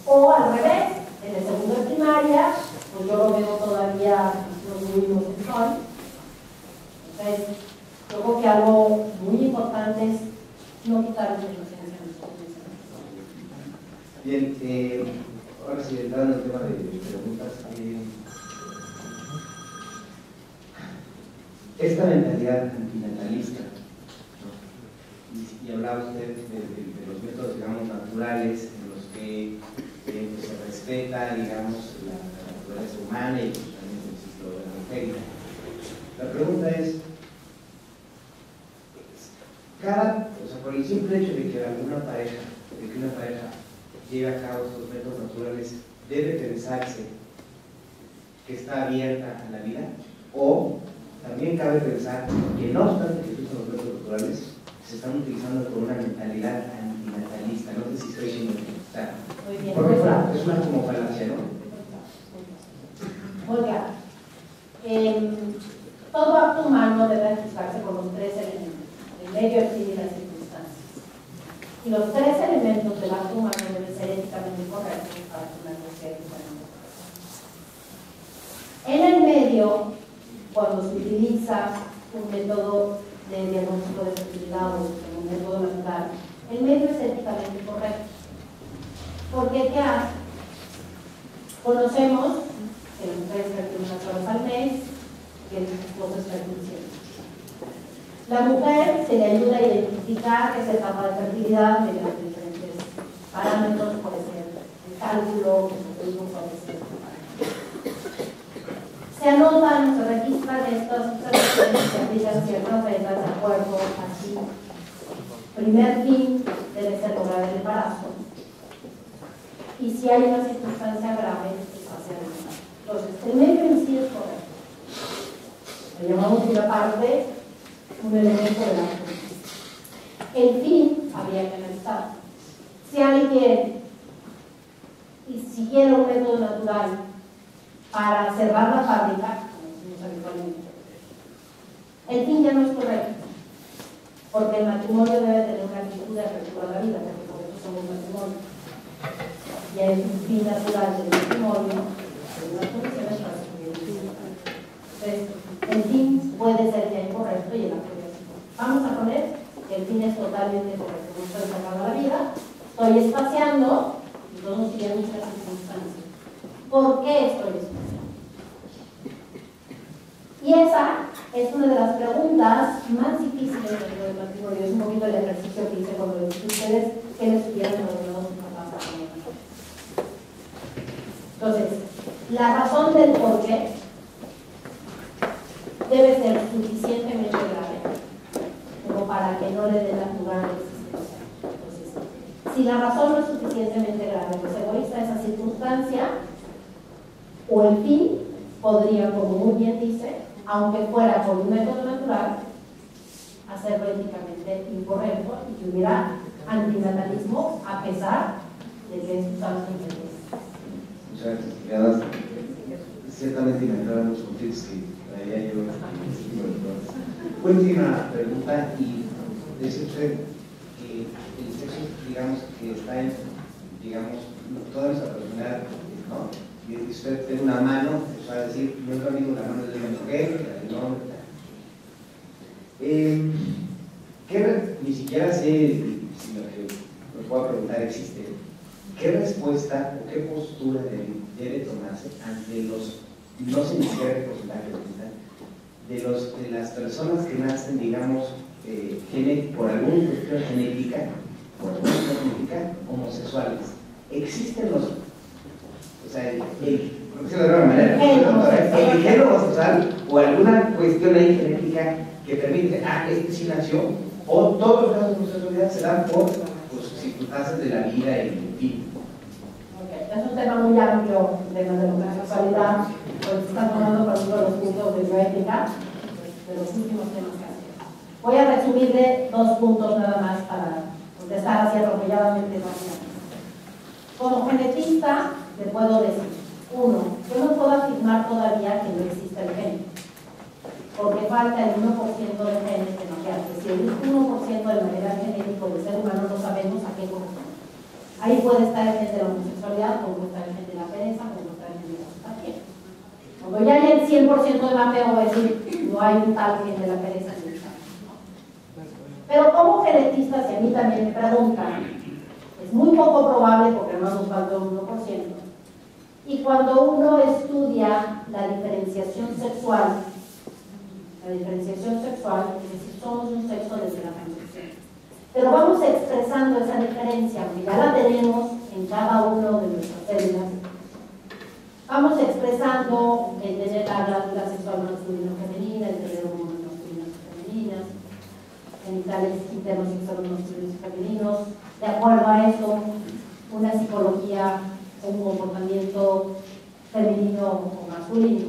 O al revés, en el segundo de primaria, pues yo lo veo todavía los niños que son. Entonces, yo creo que algo muy importante es no quitar la inocencia a nosotros. Bien, ahora sí, entrando en el tema de preguntas, esta mentalidad antinatalista, ¿no? Y hablaba usted de los métodos, digamos, naturales en los que se respeta, digamos, la naturaleza humana y también el ciclo de la técnica. La pregunta es, por el simple hecho de que una pareja lleve a cabo estos métodos naturales, debe pensarse que está abierta a la vida, o también cabe pensar que no obstante que existen los métodos naturales, se están utilizando con una mentalidad antinatalista. No sé si estoy siendo claro. Muy bien. Porque es una como falacia, ¿no? Muy claro. Todo acto humano debe ajustarse con los tres elementos: el medio, el fin y las circunstancias. Y los tres elementos del acto humano deben ser éticamente correctos para que una sociedad sea. En el medio, cuando se utiliza un método de diagnóstico de fertilidad o un método natural, el medio es éticamente correcto. Porque ¿qué hace? Conocemos que las mujeres fertilizan unas horas al mes, diciendo. La mujer se le ayuda a identificar esa etapa de fertilidad mediante diferentes parámetros, puede ser el cálculo, el se anotan, se registran estas observaciones y se aplican ciertas reglas de acuerdo así. Primer fin debe ser lograr el embarazo. Y si hay una circunstancia grave, es hacer el embarazo. Entonces, el medio en sí es correcto. Lo llamamos una parte, un elemento de la justicia. El fin habría que analizar. Si alguien siguiera un método natural para cerrar la fábrica, como decimos habitualmente, el fin ya no es correcto, porque el matrimonio debe tener una actitud de apertura a la vida, porque por eso somos matrimonio. Y hay un fin natural del matrimonio, en las condiciones para seguir el fin. Entonces, el fin puede ser ya incorrecto y el acto ya es incorrecto. Vamos a poner que el fin es totalmente correcto, no estoy sacando la vida, estoy espaciando y todos siguen muchas circunstancias. ¿Por qué estoy espaciando? Y esa es una de las preguntas más difíciles dentro del matrimonio. Es un poquito el ejercicio que hice cuando les dije a ustedes que les hubieran ordenado sus papás a comer. Entonces, la razón del por qué debe ser suficientemente grave como para que no le dé la lugar a la existencia. Entonces, si la razón no es suficientemente grave, pues egoísta esa circunstancia o el fin podría, como muy bien dice, aunque fuera por un método natural, hacerlo éticamente incorrecto y que hubiera antinatalismo a pesar de que es usado en el Muchas gracias. Ciertamente inventaron los conflictos que traía yo. Última pregunta, y dice usted que el sexo, digamos, que está en, digamos, toda nuestra personalidad, ¿no? Y usted tiene una mano, eso va a decir, no es lo mismo la mano de una mujer que la del hombre. Ni siquiera sé si lo que me puedo preguntar existe. ¿Qué respuesta o qué postura debe tomarse ante los, no sé ni siquiera qué porcentaje de las personas que nacen, digamos, por alguna cuestión genética, homosexuales? ¿Existen los, o sea, por decirlo de alguna manera, el género homosexual o alguna cuestión ahí genética que permite, este sí nació, o todos los casos de homosexualidad se dan por circunstancias de la vida y el fin? Es un tema muy amplio, el tema de la homosexualidad, pues está tomando por ejemplo los puntos de bioética, de los últimos temas que hacen. Voy a resumirle 2 puntos nada más para contestar así atropelladamente rápidamente. Como genetista, le puedo decir, 1, yo no puedo afirmar todavía que no existe el gen, porque falta el 1% de genes que nos quedan. Si el 1% del material genético del ser humano no sabemos a qué corresponde. Ahí puede estar el gen de la homosexualidad, como puede estar el gen de la pereza, como puede estar el gen de la simpatía. Cuando ya hay el 100% de mapeo, voy a decir, no hay un tal gen de la pereza ni el tal. Pero como genetista, si a mí también me preguntan, es muy poco probable porque no nos falta un 1%. Y cuando uno estudia la diferenciación sexual, es decir, somos un sexo desde la concepción. Pero vamos expresando esa diferencia, aunque ya la tenemos en cada uno de nuestras células. Vamos expresando el tener la glándula sexual masculino-femenina, el tener hormonas masculinas y femeninas, genitales internos y externos masculinos y femeninos. De acuerdo a eso, una psicología, un comportamiento femenino o masculino.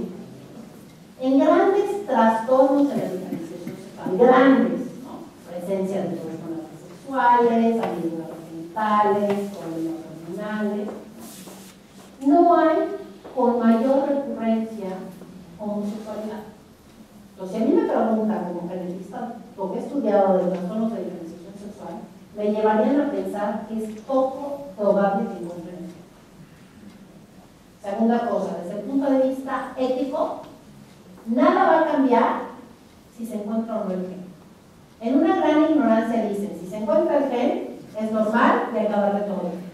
En grandes trastornos en la diferenciación sexual, grandes, ¿no? Presencia de personas sexuales, habilidades genitales, problemas hormonales, no hay con mayor recurrencia homosexualidad. Entonces, si a mí me preguntan como genetista lo que he estudiado de trastornos de diferenciación sexual, me llevarían a pensar que es poco probable que encuentren esto. Segunda cosa, desde el punto de vista ético, nada va a cambiar si se encuentra o no el gen. En una gran ignorancia dicen, si se encuentra el gen, es normal y hay que darle todo el gen.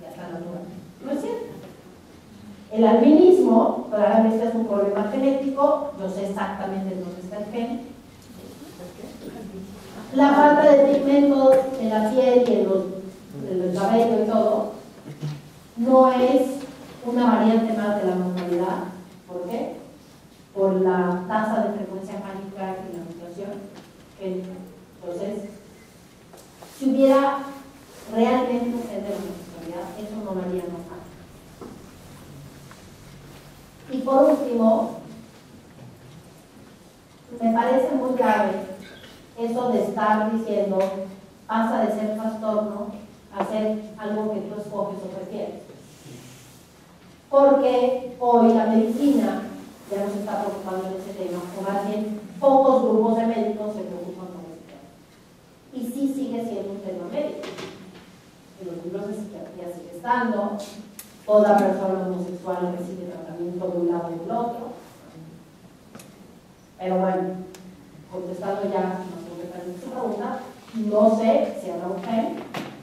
Ya está natural. No es cierto. El albinismo claramente es un problema genético médico, yo sé exactamente dónde está el gen. La falta de pigmentos en la piel y en el cabello y todo no es una variante más de la normalidad. ¿Por qué? Por la tasa de frecuencia mágica y la mutación. Entonces, si hubiera realmente un gen de la homosexualidad, eso no lo haría normal. Y por último, me parece muy grave eso de estar diciendo pasa de ser trastorno a ser algo que tú escoges o prefieres. Porque hoy la medicina ya no se está preocupando en ese tema, o más bien pocos grupos de médicos se preocupan con ese tema. Y sí sigue siendo un tema médico. En los libros de psiquiatría sigue estando, toda persona homosexual recibe tratamiento de un lado y del otro. Pero bueno, contestando ya más concretamente su pregunta, no sé si habrá un gen,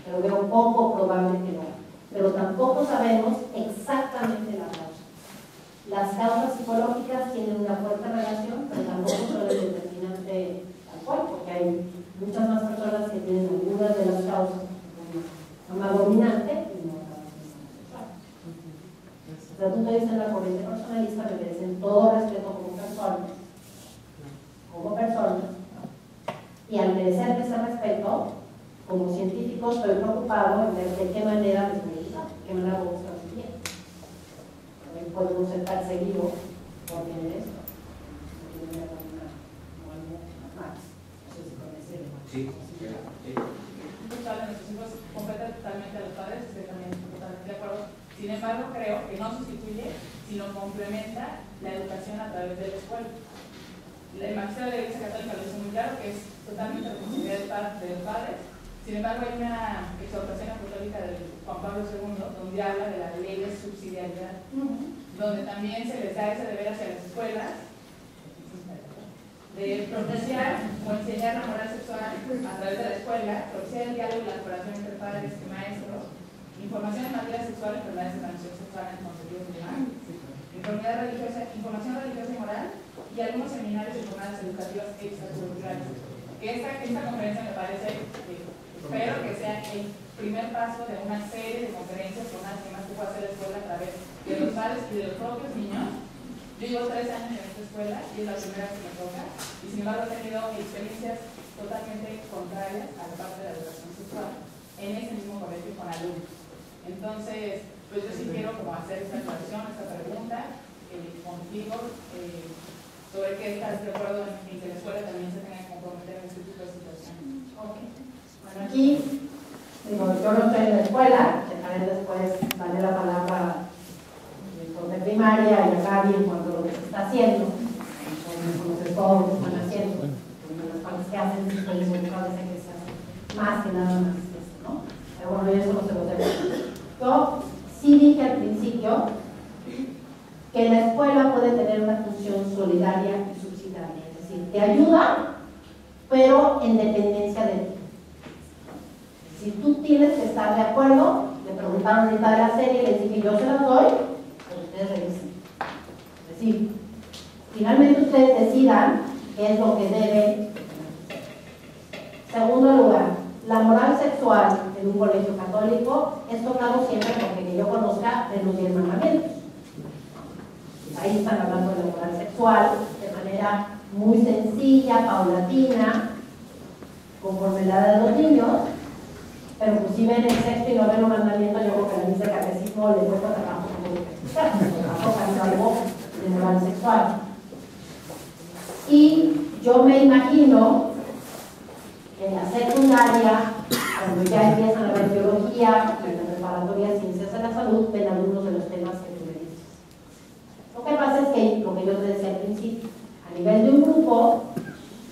pero veo poco probable que no. Pero tampoco sabemos exactamente la causa. Las causas psicológicas tienen una fuerte relación, pero tampoco son el determinante tal cual, porque hay muchas más personas que tienen algunas de las causas como más dominante y no la homosexual. Desde el punto de vista de la corriente personalista, me merecen todo respeto como personas, y al merecer ese respeto, como científico estoy preocupado en ver de qué manera les voy a ayudar, de qué manera vamos a seguir. También podemos ser perseguidos por tener esto. Sí. Nuestros hijos completan totalmente a los padres, estoy también totalmente de acuerdo. Sin embargo, creo que no sustituye, sino complementa la educación a través de la escuela. El magisterio de la Iglesia Católica lo dice muy claro, que es totalmente responsabilidad de los padres. Sin embargo, hay una exhortación apostólica de Juan Pablo II donde habla de la ley de subsidiariedad, donde también se les da ese deber hacia las escuelas de propiciar o enseñar la moral sexual a través de la escuela, propiciar el diálogo y la cooperación entre padres y maestros, información en materia sexual, enfermedades de transmisión sexual en contenidos de información religiosa y moral, y algunos seminarios y jornadas educativas extracurriculares. Esta conferencia me parece, espero que sea el primer paso de una serie de conferencias, jornadas que más que puede hacer la escuela a través de los padres y de los propios niños. Yo llevo 3 años en esta escuela y es la primera que me toca, y sin embargo he tenido experiencias totalmente contrarias a la parte de la educación sexual en ese mismo colegio con alumnos. Entonces, pues yo sí quiero como hacer esta aclaración, esta pregunta contigo, sobre que estás de acuerdo en que la escuela también se tenga que comprometer en este tipo de situaciones. Okay. Bueno, aquí, digo, yo no estoy en la escuela, dejaré después daré la palabra de primaria y a Gaby en cuanto a lo que se está haciendo, conocer todo lo que están haciendo, las partes que hacen, muchas veces que se hace más que nada más esto, ¿no? Pero bueno, eso no se lo tengo. Yo sí dije al principio que la escuela puede tener una función solidaria y subsidiaria, es decir, te ayuda, pero en dependencia de ti. Si tú tienes que estar de acuerdo, me preguntaron ahorita de la serie, les dije yo se las doy, pero ustedes revisen. Es decir, finalmente ustedes decidan qué es lo que deben. Segundo lugar, la moral sexual en un colegio católico es tocado siempre porque que yo conozca de los 10 mandamientos. Ahí están hablando de la moral sexual de manera muy sencilla, paulatina, conforme la edad de los niños, pero pues si ven el 6º y 9º mandamiento, yo creo que la lista de catecismo le cuesta trabajo como algo de moral sexual. Y yo me imagino que en la secundaria, cuando ya empiezan a ver biología, en la preparatoria ciencias de la salud, ven algunos de los temas que tú me dices. Lo que pasa es que, lo que yo te decía al principio, a nivel de un grupo,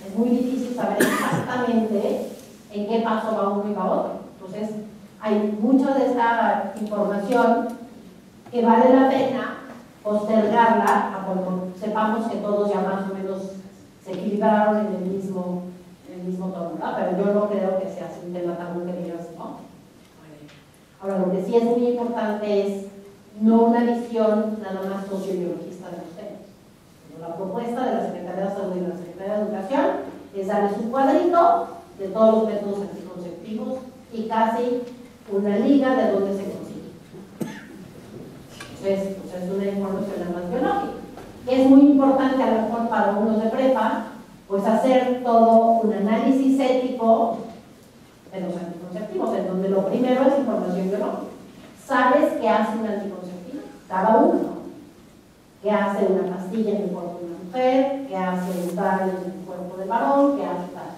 es muy difícil saber exactamente en qué paso va uno y va otro. Entonces, hay mucha de esta información que vale la pena postergarla a cuando sepamos que todos ya más o menos se equilibraron en el mismo tono, ¿verdad? Pero yo no creo que sea un tema tabú que digas, ¿no? Ahora, lo que sí es muy importante es no una visión nada más sociobiologista de los temas, sino la propuesta de todos los métodos anticonceptivos y casi una liga de dónde se consigue. Entonces, pues es una información más biológica. Es muy importante a lo mejor para unos de prepa, pues hacer todo un análisis ético de los anticonceptivos, en donde lo primero es información biológica. ¿Sabes qué hace un anticonceptivo? Cada uno. ¿Qué hace una pastilla en el cuerpo de una mujer? ¿Qué hace un tal en el cuerpo del varón? ¿Qué hace tal?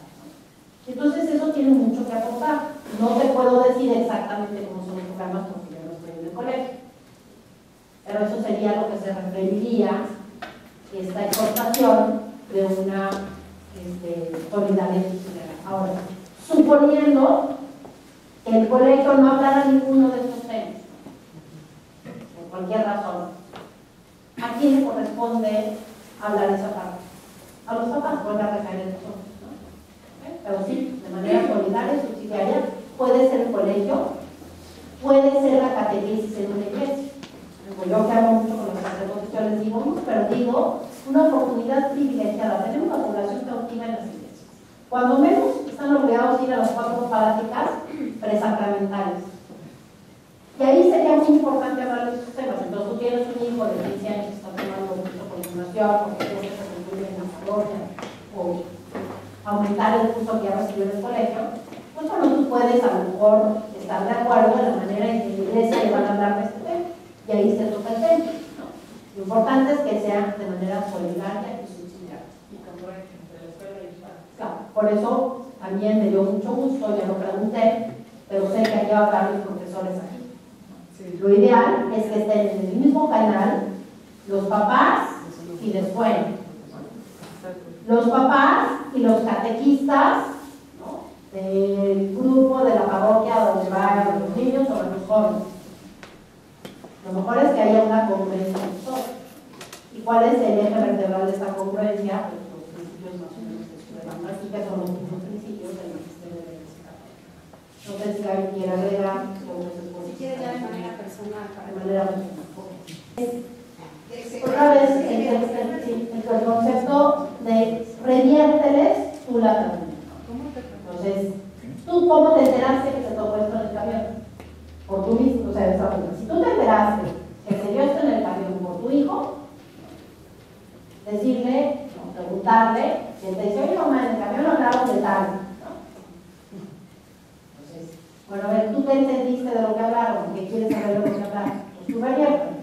Entonces eso tiene mucho que aportar. No te puedo decir exactamente cómo son los programas porque yo no estoy en el colegio. Pero eso sería lo que se referiría esta exhortación de una solidaridad general. Ahora, suponiendo que el colegio no hablara ninguno de estos temas, por cualquier razón, ¿a quién le corresponde hablar esa parte? A los papás, vuelve a recaer en nosotros, ¿no? Pero sí, de manera solidaria y subsidiaria, puede ser el colegio, puede ser la catequesis en una iglesia. Yo que hablo mucho con los sacerdotes, yo les digo, hemos perdido una oportunidad privilegiada. Tenemos una población cautiva en las iglesias. Cuando menos están obligados a ir a las 4 prácticas presacramentales. Y ahí sería muy importante hablar de estos temas. Entonces tú tienes un hijo de 15 años que está tomando mucho continuación porque quiere que se incluya en la parroquia o aumentar el curso que ya recibió en el colegio, pues bueno, tú puedes a lo mejor estar de acuerdo en la manera en que en la iglesia le van a hablar de este tema. Y ahí se toca el tema, ¿no? Lo importante es que sea de manera solidaria y subsidiaria. Y congruente entre la escuela y el padre. Claro, por eso también me dio mucho gusto, ya lo pregunté, pero sé que aquí va a hablar los profesores aquí. Sí. Lo ideal es que estén en el mismo canal los papás y la escuela. Los papás y los catequistas, ¿no?, del grupo de la parroquia donde van los niños o los jóvenes. Lo mejor es que haya una congruencia en todo. ¿Y cuál es el eje vertebral de esta congruencia? Pues los principios más o menos de la práctica son los mismos principios del magisterio de la Iglesia Católica. No sé si alguien quiere agregar sobre ese punto. Si quiere ya de manera personal. De manera personal. Otra vez, el concepto de reviérteles tú la pregunta. Entonces, ¿tú cómo te enteraste que se tocó esto en el camión? Por tú mismo, o sea, si tú te enteraste que se dio esto en el camión por tu hijo, decirle, no, preguntarle, si te dice, oye mamá, en el camión hablaron de tal, ¿no? Entonces, bueno, a ver, ¿tú qué entendiste de lo que hablaron? ¿Qué quieres saber de lo que hablaron? Pues tú reviértelo, ¿no?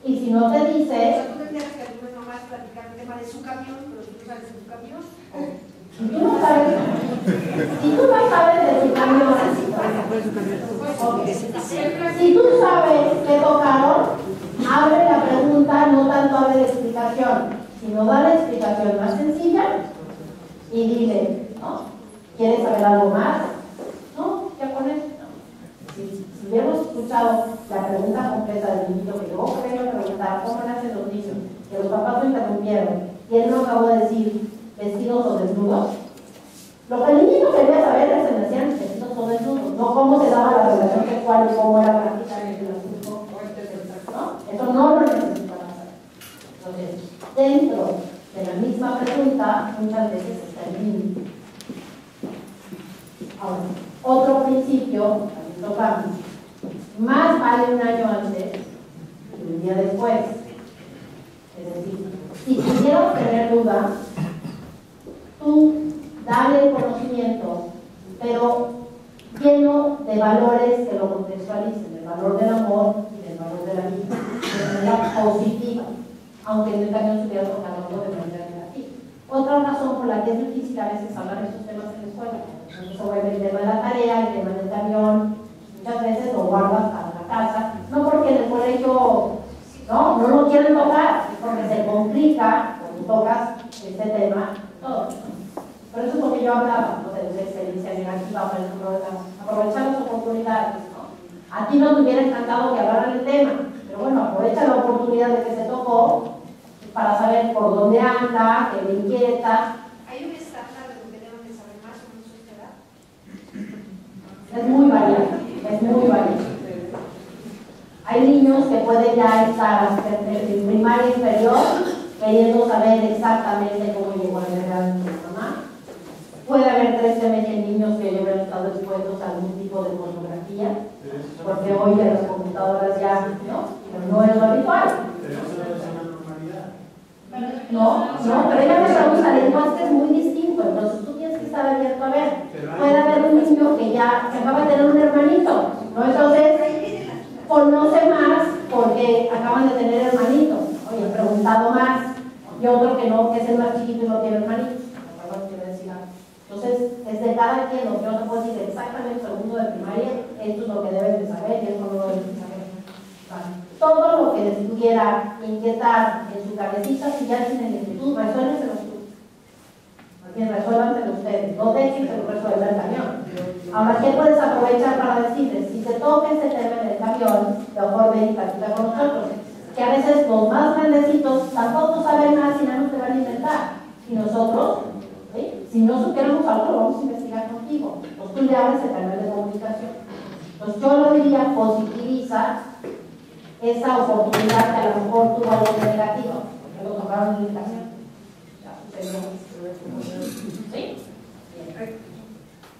Y si no te dice... O sea, tú tendrías que algunas mamás platicar el tema de su camión, pero si tú sabes de tu camión. Si tú no sabes de tu camión, si tú sabes qué tocaron, abre la pregunta, no tanto abre la explicación, sino da la explicación más sencilla y dile, ¿no?, ¿quieres saber algo más? No, ya con eso. Si hubiéramos escuchado la pregunta completa del niño que luego quería preguntar cómo nacen los niños, que los papás lo interrumpieron y él no acabó de decir vestidos o desnudos, lo que el niño quería saber es si nacían vestidos o desnudos, no cómo se daba la relación sexual y cómo era prácticamente la sexual, ¿no? Eso no lo necesitaba saber. Entonces, dentro de la misma pregunta, muchas veces está el niño. Ahora, otro principio, también tocamos, más vale un año antes que un día después. Es decir, si quisieras tener duda, tú dale el conocimiento, pero lleno de valores que lo contextualicen, el valor del amor y el valor de la vida, de manera positiva, aunque en el camión se hubiera tocado de manera negativa. Otra razón por la que es difícil a veces hablar de estos temas en la escuela, entonces se vuelve el tema de la tarea, el tema del camión, muchas veces lo guardas para la casa, no porque en el colegio no lo quieren tocar, es porque se complica cuando tocas este tema, todo. Por eso es lo que yo hablaba, ¿no?, de la experiencia negativa, por ejemplo, aprovechar las oportunidades, ¿no? A ti no te hubiera encantado que hablaran el tema, pero bueno, aprovecha la oportunidad de que se tocó para saber por dónde anda, qué le inquieta. ¿Hay un estándar de lo que deben de saber más o menos su edad? Es muy variable, es muy variable. Hay niños que pueden ya estar en primaria inferior queriendo saber exactamente cómo llegó a la edad de su mamá. Puede haber 13 niños que hayan estado expuestos a algún tipo de pornografía, porque hoy en las computadoras ya, ¿no? Pero no es lo habitual. No, pero ella me pregunta, el lenguaje es muy distinto, entonces tú tienes que estar abierto a ver. Puede haber un niño que ya acaba de tener un hermanito, ¿no? Entonces, conoce más porque acaban de tener hermanitos, oye, he preguntado más, y otro que no, que es el más chiquito y no tiene hermanitos. Entonces, es de cada quien, lo que yo te puedo decir exactamente segundo de primaria, esto es lo que deben de saber y esto no lo deben de saber. Vale. Todo lo que les pudiera inquietar en su cabecita, si ya tienen inquietud, resuélvenselo tú. Más bien, resuélvanselo ustedes. No dejen que lo resuelva el camión. Ahora, ¿qué puedes aprovechar para decirles? Si se toca este tema en el camión, mejor ven y platica con nosotros. Que a veces los más grandecitos tampoco saben más y nada nos te van a inventar. Y nosotros, ¿sí? Si no supiéramos algo, lo vamos a investigar contigo. Pues tú le abres el canal de comunicación. Entonces yo lo diría, positiviza esa oportunidad que a lo mejor tuvo algo negativo, porque lo tocaron en educación. Ya sucedió. ¿Sí? Bien.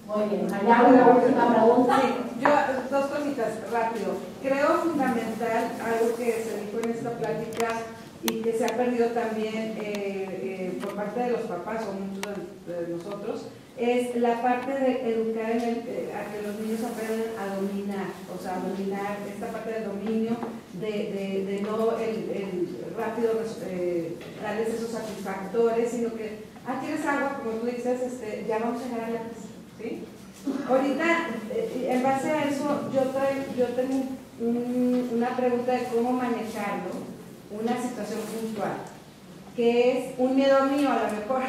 Muy bien. ¿Allá una última pregunta? Sí, yo dos cositas, rápido. Creo fundamental algo que se dijo en esta plática y que se ha perdido también por parte de los papás o muchos de nosotros, es la parte de educar a que los niños aprendan a dominar, o sea, a dominar esta parte del dominio, de no el rápido darles esos satisfactores, sino que, ¿quieres agua? Como tú dices, ya vamos a llegar a la casa, ¿sí? Ahorita, en base a eso, yo tengo una pregunta de cómo manejarlo, una situación puntual, que es un miedo mío a lo mejor,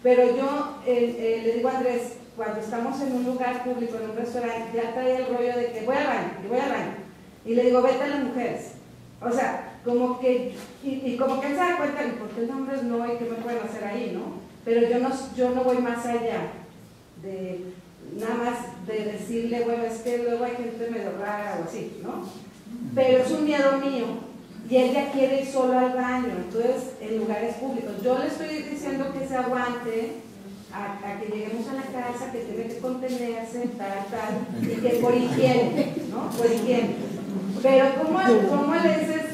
pero yo le digo a Andrés, cuando estamos en un lugar público, en un restaurante, ya trae el rollo de que voy al baño, y le digo, vete a las mujeres, o sea, como que, y como que él se da cuenta, ¿por qué el nombre es no y qué me pueden hacer ahí, no? Pero yo no voy más allá de nada más de decirle, bueno, es que luego hay gente medio rara o así, ¿no? Pero es un miedo mío, y él ya quiere ir solo al baño, entonces en lugares públicos. Yo le estoy diciendo que se aguante a que lleguemos a la casa, que tiene que contenerse, tal, y que por higiene, ¿no? Por higiene. Pero ¿cómo le dices?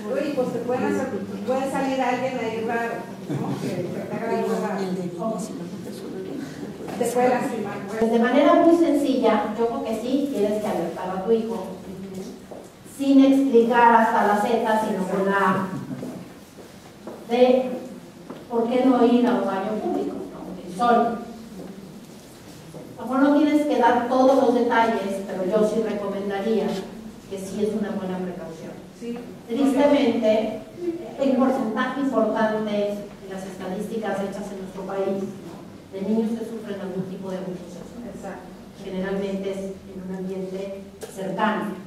Uy, pues puede salir alguien ahí raro, ¿no? Que te haga algo raro. Te puede lastimar. Pues de manera muy sencilla, yo creo que sí tienes que alertar a tu hijo, sin explicar hasta la Z, sino con la A, de por qué no ir a un baño público, ¿no? Solo. A lo mejor no tienes que dar todos los detalles, pero yo sí recomendaría que sí es una buena precaución. Sí. Tristemente, hay un porcentaje importante de las estadísticas hechas en nuestro país de niños que sufren algún tipo de abuso sexual. Generalmente es en un ambiente cercano.